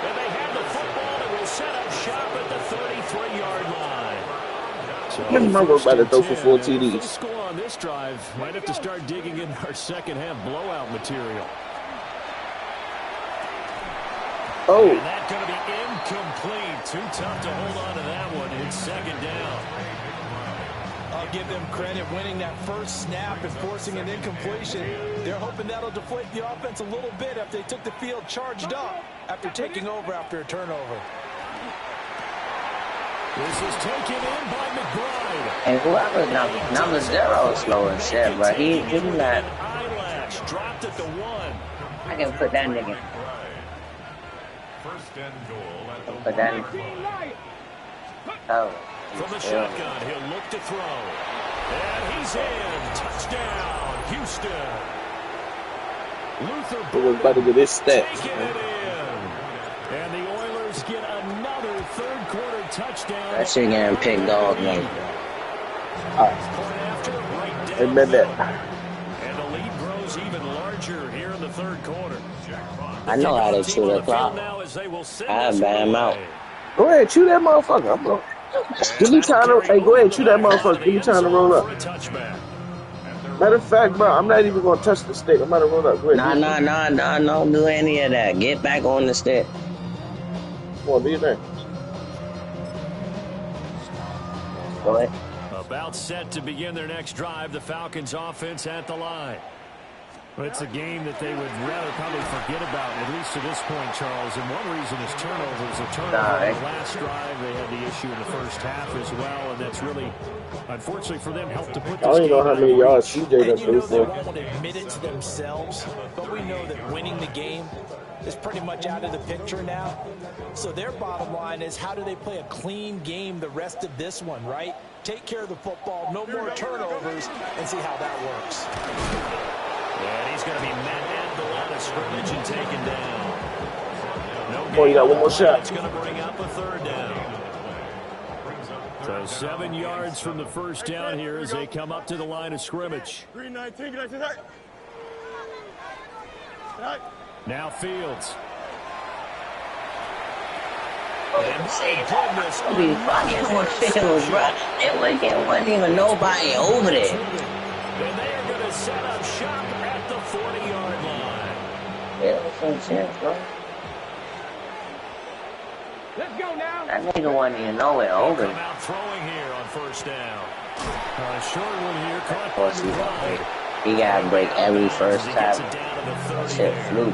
And they have the football that will set up shop 33-yard line. So Remember about to throw for 4 Full TDs. score on this drive. Might have to start digging in our second-half blowout material. Oh. And that's going to be incomplete. Too tough to hold on to that one. It's second down. I'll give them credit winning that first snap and forcing an incompletion. They're hoping that'll deflate the offense a little bit after they took the field charged up after taking over after a turnover. This is taken in by McBride. And whoever's number 0 is slow as shit, but he's not. Eyelash dropped at the 1. I can put that nigga. First and goal at the Put that in. Oh. From the shotgun, he'll look to throw. And he's in. Touchdown, Houston. Luther It was about to get his stats. taking it in. And the Oilers get another third-quarter touchdown. That shit getting picked dog, man. Point after, right down Admit that. and the lead grows even larger here in the third quarter. I know how to Team chew on the the field clock. now as they will send I this ban one him out. away. Go ahead, chew that motherfucker. I'm going. Give me time to. Hey, go ahead, chew that motherfucker. Give me time to roll up. For a touchback. Matter of fact, bro, I'm not even gonna touch the stick. I'm about to roll up. Go ahead. Nah, don't do any of that. Get back on the stick. Come on, do your thing. Go ahead. About set to begin their next drive, the Falcons offense at the line. It's a game that they would rather probably forget about, at least to this point, Charles. And one reason is turnovers. A turnover on the last drive. They had the issue in the first half as well, and that's really, unfortunately for them, helped to put this I don't even know how many yards CJ done And you know threw they for. won't admit it to themselves, but we know that winning the game is pretty much out of the picture now. So their bottom line is, how do they play a clean game the rest of this one, right? Take care of the football, no more turnovers, and see how that works. And he's going to be met at the line of scrimmage and taken down. No Boy, you got one more shot. It's going to bring up a third down. So 7 yards from the first down here as they come up to the line of scrimmage. 319, get out. Now Fields. Say goodness. Be fucking with Fields, bro. It wasn't even nobody over there. And they are going to set up shop at the 40-yard line. Yeah, that's some sense, bro. Let's go now. That nigga wasn't even nowhere over. Come out throwing here on first down. Short one here. Of course, he got to break every first tackle. That shit flew.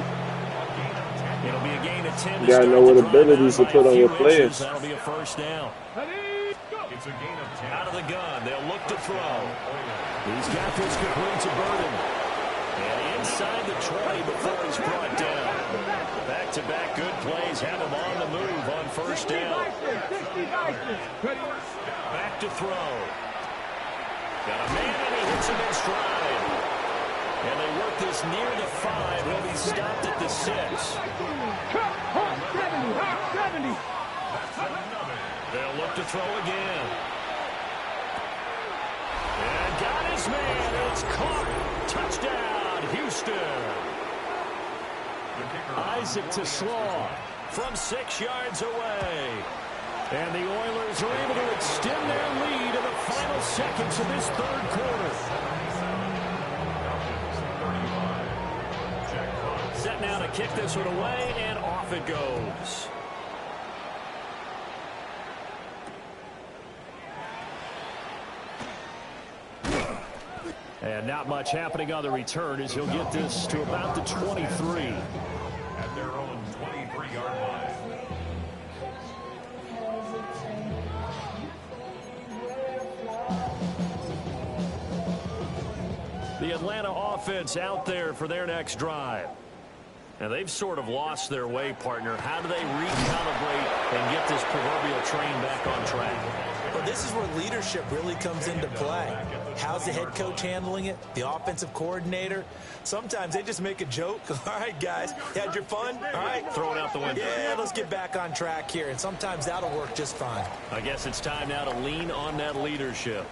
It'll be a gain of 10. You gotta know what abilities to put on your players. That'll be a first down. It's a gain of 10. Out of the gun, they'll look to throw. He's got this complete to Burden. And inside the 20 before he's brought down. Back-to-back good plays have him on the move on first down. Back to throw. Got a man and he hits him in stride. And they work this near the 5. He'll be stopped at the 6. They'll look to throw again. And got his man. It's caught. Touchdown, Houston. Isaac to Slaw from 6 yards away. And the Oilers are able to extend their lead in the final seconds of this third quarter. Set now to kick this one away, and off it goes. And not much happening on the return as he'll get this to about the 23. At their own 23-yard line. The Atlanta offense out there for their next drive. And they've sort of lost their way, partner. How do they recalibrate and get this proverbial train back on track? Well, this is where leadership really comes into play. How's the head coach handling it? The offensive coordinator? Sometimes they just make a joke. All right, guys, you had your fun? All right. Throw it out the window. Yeah, let's get back on track here. And sometimes that'll work just fine. I guess it's time now to lean on that leadership.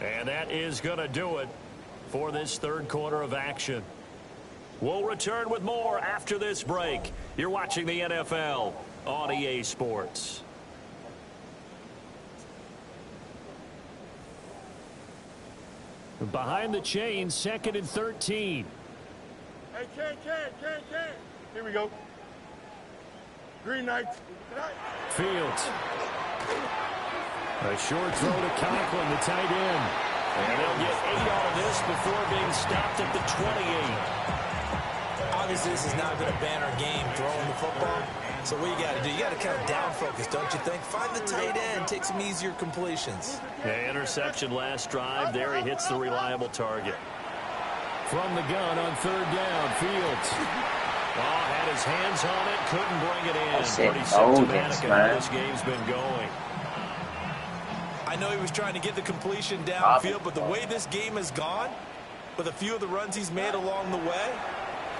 And that is going to do it for this third quarter of action. We'll return with more after this break. You're watching the NFL on EA Sports. Behind the chains, 2nd and 13. Hey, can. Here we go. Green Knights. Fields. A short throw to Conklin, the tight end. And they'll get 8 out of this before being stopped at the 28. Obviously, this is not going to ban our game throwing the football. So what you got to do, you got to kind of down focus, don't you think? Find the tight end, take some easier completions. Yeah, interception last drive. There he hits the reliable target. From the gun on 3rd down, Fields. Oh, had his hands on it, couldn't bring it in. Pretty symptomatic of how this game's been going. I know he was trying to get the completion downfield, but the way this game has gone, with a few of the runs he's made along the way,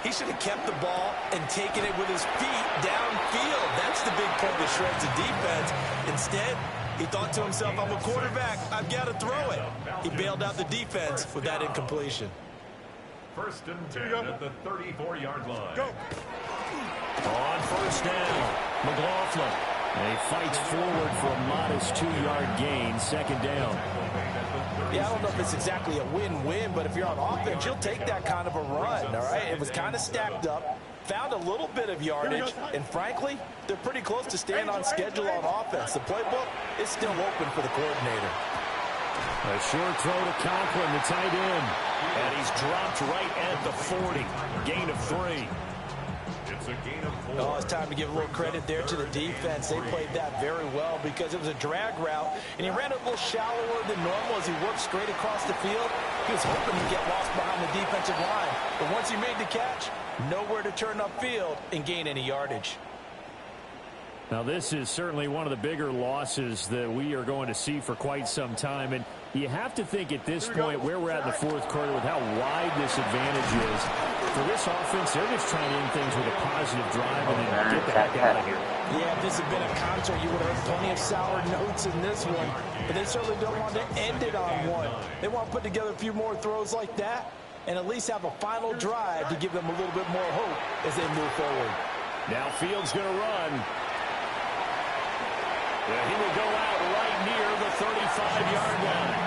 he should have kept the ball and taken it with his feet downfield. That's the big point that shreds the defense. Instead, he thought to himself, I'm a quarterback. I've got to throw it. He bailed out the defense with that incompletion. 1st and 10 at the 34-yard line. Go. On 1st down, McLaughlin. And he fights forward for a modest 2-yard gain, 2nd down. Yeah, I don't know if it's exactly a win-win, but if you're on offense, you'll take that kind of a run, all right? It was kind of stacked up, found a little bit of yardage, and frankly, they're pretty close to staying on schedule on offense. The playbook is still open for the coordinator. A short throw to Conklin, the tight end. And he's dropped right at the 40. Gain of 3. It's a gain of 4. Oh, it's time to give a little credit there to the defense. They played that very well because it was a drag route, and he ran a little shallower than normal as he worked straight across the field. He was hoping he'd get lost behind the defensive line, but once he made the catch, nowhere to turn upfield and gain any yardage. Now, this is certainly one of the bigger losses that we are going to see for quite some time. And you have to think at this point where we're at in the 4th quarter with how wide this advantage is. For this offense, they're just trying to end things with a positive drive and then get the heck out of here. Yeah, if this had been a concert, you would have heard plenty of sour notes in this one. But they certainly don't want to end it on one. They want to put together a few more throws like that and at least have a final drive to give them a little bit more hope as they move forward. Now Fields going to run. Yeah, he will go out right near the 35-yard line.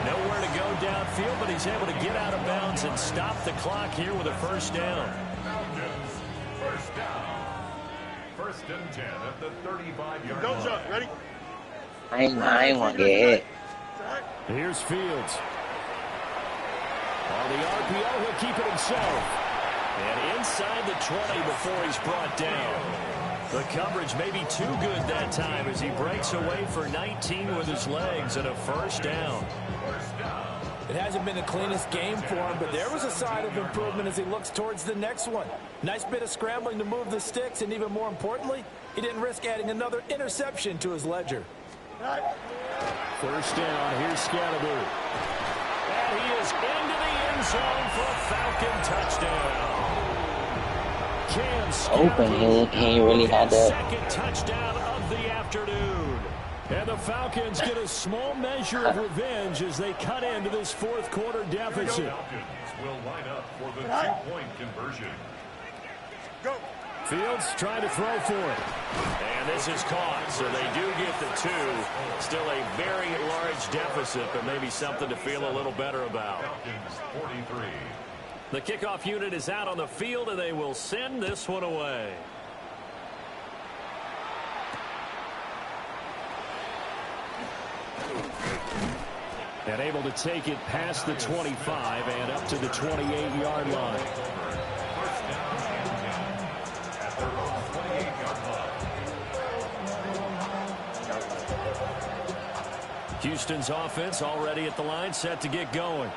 Nowhere to go downfield, but he's able to get out of bounds and stop the clock here with a 1st down. First down. 1st and 10 at the 35-yard line. Don't jump. Ready? I ain't want to get hit. Here's Fields. On the RPO, he'll keep it himself. And inside the 20 before he's brought down. The coverage may be too good that time as he breaks away for 19 with his legs and a 1st down. It hasn't been the cleanest game for him, but there was a sign of improvement as he looks towards the next one. Nice bit of scrambling to move the sticks, and even more importantly, he didn't risk adding another interception to his ledger. 1st down, here's Scalaboo. And he is into the end zone for a Falcon touchdown. Open, he really had that. 2nd touchdown of the afternoon. And the Falcons get a small measure of revenge as they cut into this 4th quarter deficit. Falcons will line up for the 2-point conversion. Go. Fields trying to throw for it. And this is caught, so they do get the 2. Still a very large deficit, but maybe something to feel a little better about. Falcons 43. The kickoff unit is out on the field, and they will send this one away. And able to take it past the 25 and up to the 28-yard line. First down at their own 28-yard line. Houston's offense already at the line, set to get going.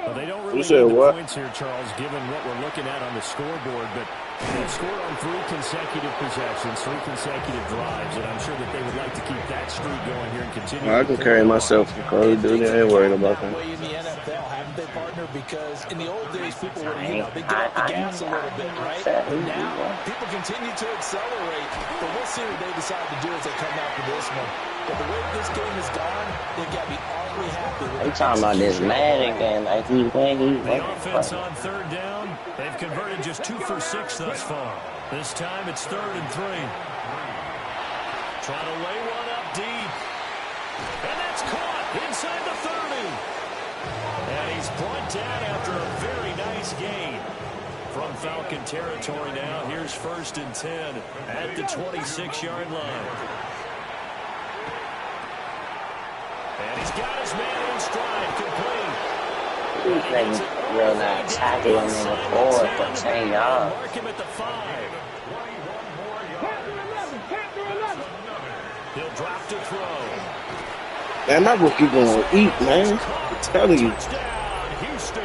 Well, they don't really You said need the what? points here, Charles, given what we're looking at on the scoreboard. But they've scored on 3 consecutive possessions, 3 consecutive drives, and I'm sure that they would like to keep that streak going here and continue. I can carry myself. Dude, I ain't worried about that. Way in the NFL, haven't they, partner? Because in the old days, people would, they get off the gas a little bit, right? But now, people continue to accelerate. But we'll see what they decide to do as they come after this one. But the way this game has gone, they've got to be awfully happy with They talking about this Madden game like he's winning. The offense on 3rd down. They've converted just 2 for 6 thus far. This time it's 3rd and 3. Trying to lay one up deep. And that's caught inside the 30. And he's brought down after a very nice gain. From Falcon territory now, here's 1st and 10 at the 26-yard line. And he's got his man in stride, complete. These niggas will not tackle him in the forward for 10 yards. Mark him at the 5. He'll drop to throw. Man, my rookie gonna eat, man. I'm telling you. Touchdown, Houston.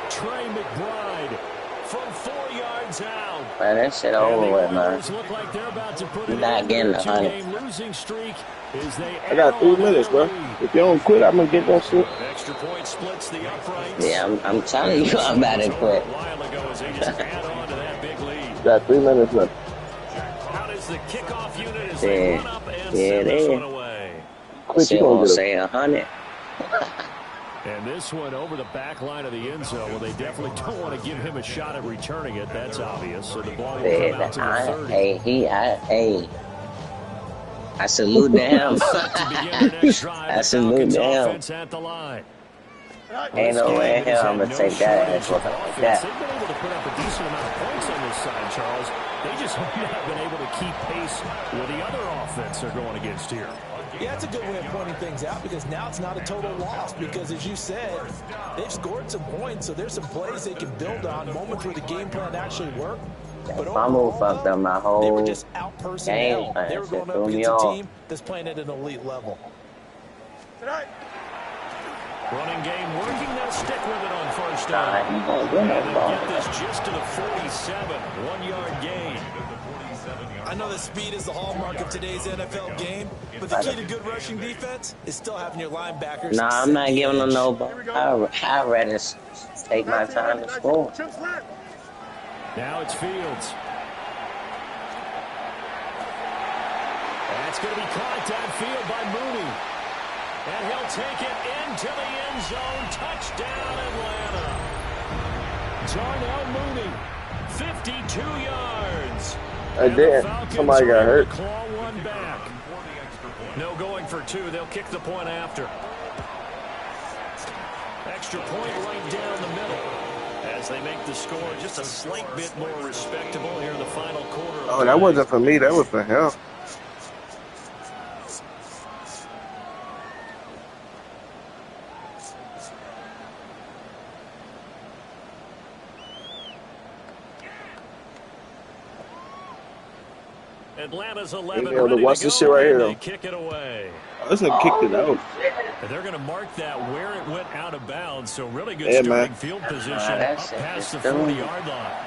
Trey McBride from 4 yards out. Man, that shit over with, man. Look like they're about to put You're not getting 100. losing streak as they I got 3 minutes, bro. If you don't quit, I'm gonna get that shit. Extra point splits the uprights. Yeah, I'm telling you, I'm about to quit. A while ago as they just add on to that big lead. Got 3 minutes left. How does the kickoff unit as Yeah. they run up and Yeah, send this it one is. away? Quit, Shit you gonna won't get say 100. And this one over the back line of the end zone. Well, they definitely don't want to give him a shot at returning it. That's obvious. So the ball will come out to the 30. I salute them. I salute them. Offense at the line. Ain't no way in hell I'm gonna take that ass whooping like that. They've been able to put up a decent amount of points on this side, Charles. They just have not been able to keep pace with the other offense they're going against here. Yeah, it's a good way of pointing things out because now it's not a total loss because, as you said, they've scored some points, so there's some plays they can build on, moments where the game plan actually worked. But Fumble fucked up my they whole were just out personnel. game. They were going up against a team that's playing at an elite level. Running game working. They'll stick with it on 1st Nah, down. you gonna get no And they'll ball. get this just to the 47. 1-yard gain. I know that speed is the hallmark of today's NFL game, but the key to good rushing defense is still having your linebackers. Nah, I'm not giving them no ball. I'd rather take my time to score. Now it's Fields. That's going to be caught downfield by Mooney. And he'll take it into the end zone. Touchdown, Atlanta. Darnell Mooney, 52 yards. I did. Somebody got hurt. Claw one back. No going for 2. They'll kick the point after. Extra point right down the middle. As they make the score just a slight bit more respectable here in the final quarter. Oh, that wasn't for me. That was for him. Atlanta's 11 Hey, yo, watch this shit right here, though. Kick it away. Oh, this nigga kicked it out. They're going to mark that where it went out of bounds. So really good Yeah, starting man. field position up that's it. past the It's done. 40-yard line.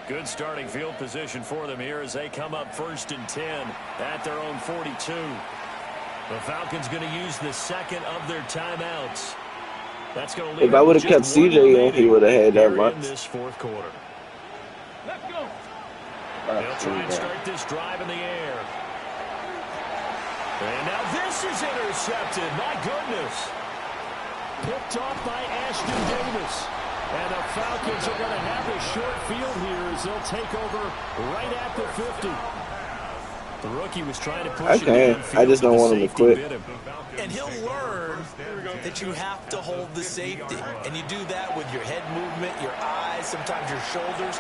Good starting field position for them here as they come up 1st and 10 at their own 42. The Falcons going to use the second of their timeouts. That's going to leave If I would have just kept one CJ in, he remaining would have had that here much. in this 4th quarter. Let's go. They'll try and start this drive in the air. And now this is intercepted. My goodness. Picked off by Ashton Davis. And the Falcons are going to have a short field here as they'll take over right at the 50. The rookie was trying to push I it can. downfield, I just but don't the want him to safety quit. bit him. And he'll learn that you have to hold the safety. And you do that with your head movement, your eyes, sometimes your shoulders.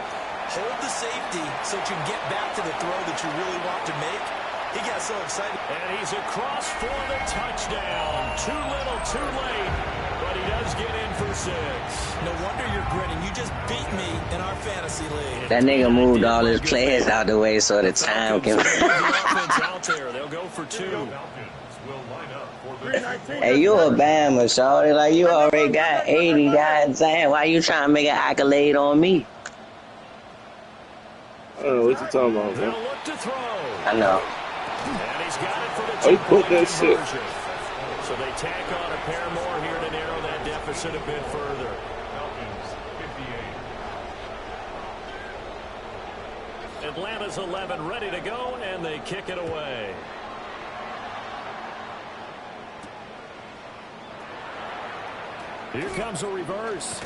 Hold the safety so that you can get back to the throw that you really want to make. He got so excited. And he's across for the touchdown. Too little, too late. But he does get in for 6. No wonder you're grinning. You just beat me in our fantasy league. That nigga moved all his players out the way so the time can. The offense out there. They'll go for 2. Hey, you a Bama, shorty. Like, you already got 80 guys saying, why you trying to make an accolade on me? I don't know what you talking about, They'll man. look to throw. I know. And he's got it for the Oh, he put two-point that shit. conversion. So they tack on a pair more here to narrow that deficit a bit further. Atlanta's 11 ready to go, and they kick it away. Here comes a reverse.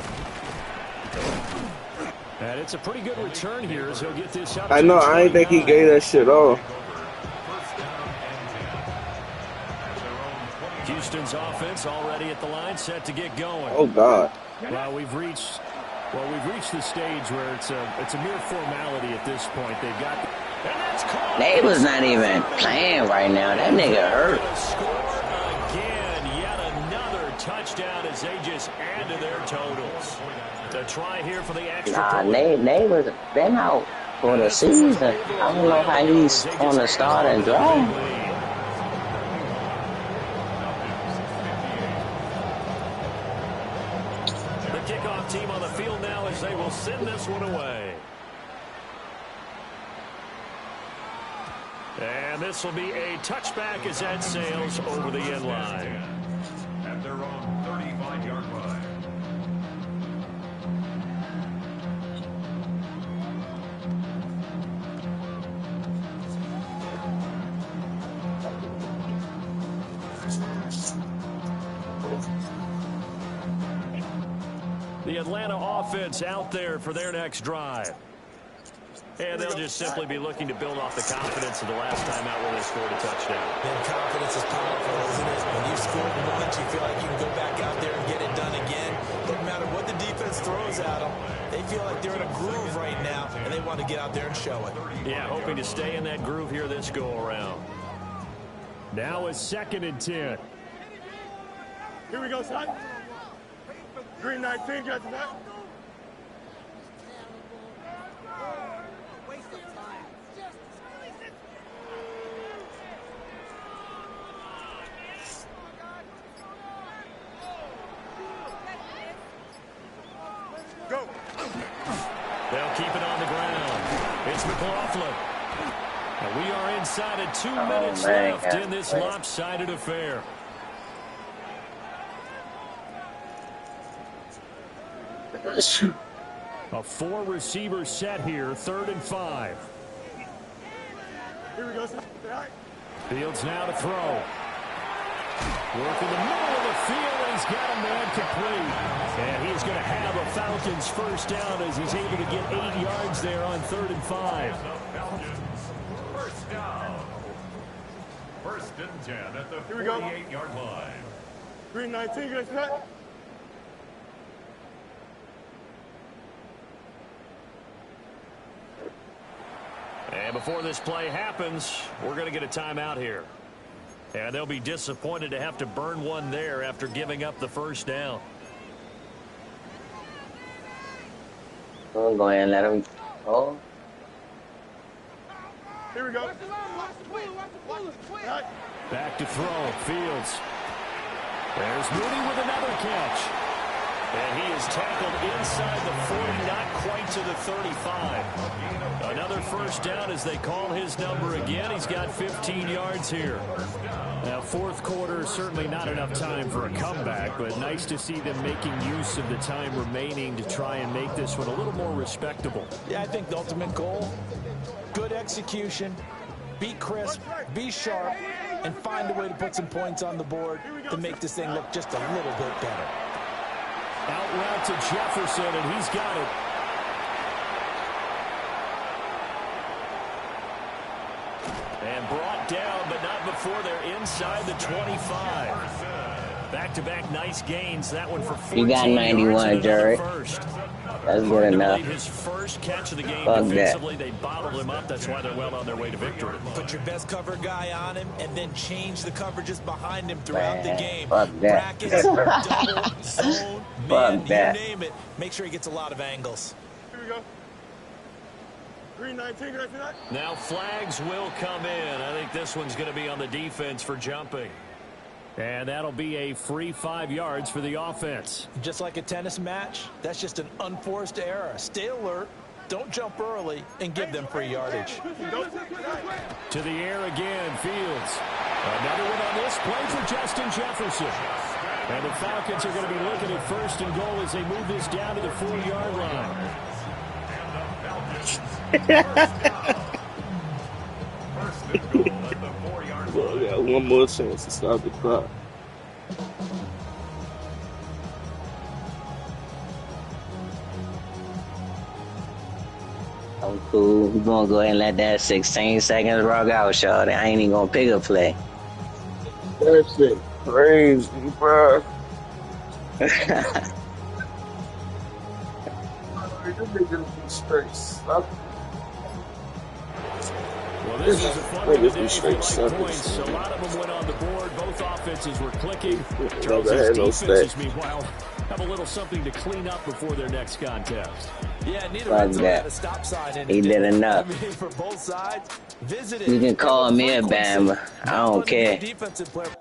And it's a pretty good return here as he'll get this up. I know. I ain't think he gave that shit off. Houston's offense already at the line, set to get going. Oh God. Well, we've reached the stage where it's a mere formality at this point. They've got, and that's caught. They was not even playing right now. That nigga hurt. Score again, yet another touchdown as they just add to their totals. The try here for the extra point. They was been out for the season. I don't know how he's on the start and drive. The kickoff team on the field now as they will send this one away. And this will be a touchback as that sails over the end line. At their own 35-yard line. The Atlanta offense out there for their next drive. And they'll just simply be looking to build off the confidence of the last time out where they scored a touchdown. And confidence is powerful, isn't it? When you've scored once, you feel like you can go back out there and get it done again. No matter what the defense throws at them, they feel like they're in a groove right now, and they want to get out there and show it. Yeah, hoping to stay in that groove here this go-around. Now a 2nd and 10. Here we go, son. Green 19, got to that. Go. They'll keep it on the ground. It's McLaughlin. And we are inside of 2 minutes left in this lopsided affair. A 4-receiver set here, 3rd and 5. Here we go, son. Fields now to throw. Work in the middle of the field, and he's got a man complete. And he's going to have a Falcons first down as he's able to get 8 yards there on 3rd and 5. First down. 1st and 10 at the 48-yard line. Green 19, got to that. And before this play happens, we're going to get a timeout here. And they'll be disappointed to have to burn one there after giving up the first down. We'll go ahead and let him go. Here we go. Back to throw. Fields. There's Moody with another catch. And he is tackled inside the 40, not quite to the 35. Another first down as they call his number again. He's got 15 yards here. Now, 4th quarter, certainly not enough time for a comeback, but nice to see them making use of the time remaining to try and make this one a little more respectable. Yeah, I think the ultimate goal, good execution, be crisp, be sharp, and find a way to put some points on the board to make this thing look just a little bit better. Out route to Jefferson, and he's got it. And brought down, but not before they're inside the 25. Back-to-back nice gains. That one for 14 You got 91, Jerry. That's good enough. His first catch of the game Fuck defensively. that. They bottled him up. That's why they're well on their way to victory. Put your best cover guy on him and then change the coverages behind him throughout the game. Fuck that. Brackets, double, zone, man, Fuck that. you name it. Make sure he gets a lot of angles. Here we go. Green 19, got to that. Now flags will come in. I think this one's going to be on the defense for jumping. And that'll be a free 5 yards for the offense. Just like a tennis match, that's just an unforced error. Stay alert, don't jump early, and give them free yardage. To the air again, Fields. Another one on this play for Justin Jefferson. And the Falcons are going to be looking at 1st and goal as they move this down to the 4-yard line. Well, we got one more chance to stop the clock. I'm cool. We're going to go ahead and let that 16 seconds rock out, y'all. I ain't even going to pick a play. That's it. crazy, bro. This nigga be straight sucking. Well, this was a fun one today for like sucking. points. A lot of them went on the board. Both offenses were clicking. Never had no Defenses, stats. meanwhile, have a little something to clean up before their next contest. Yeah, neither Fuck end zone that. had a stop sign in it. He did enough. I mean, for both sides, visited. You can call me a Frequency. Bama. I don't One of the care. defensive player.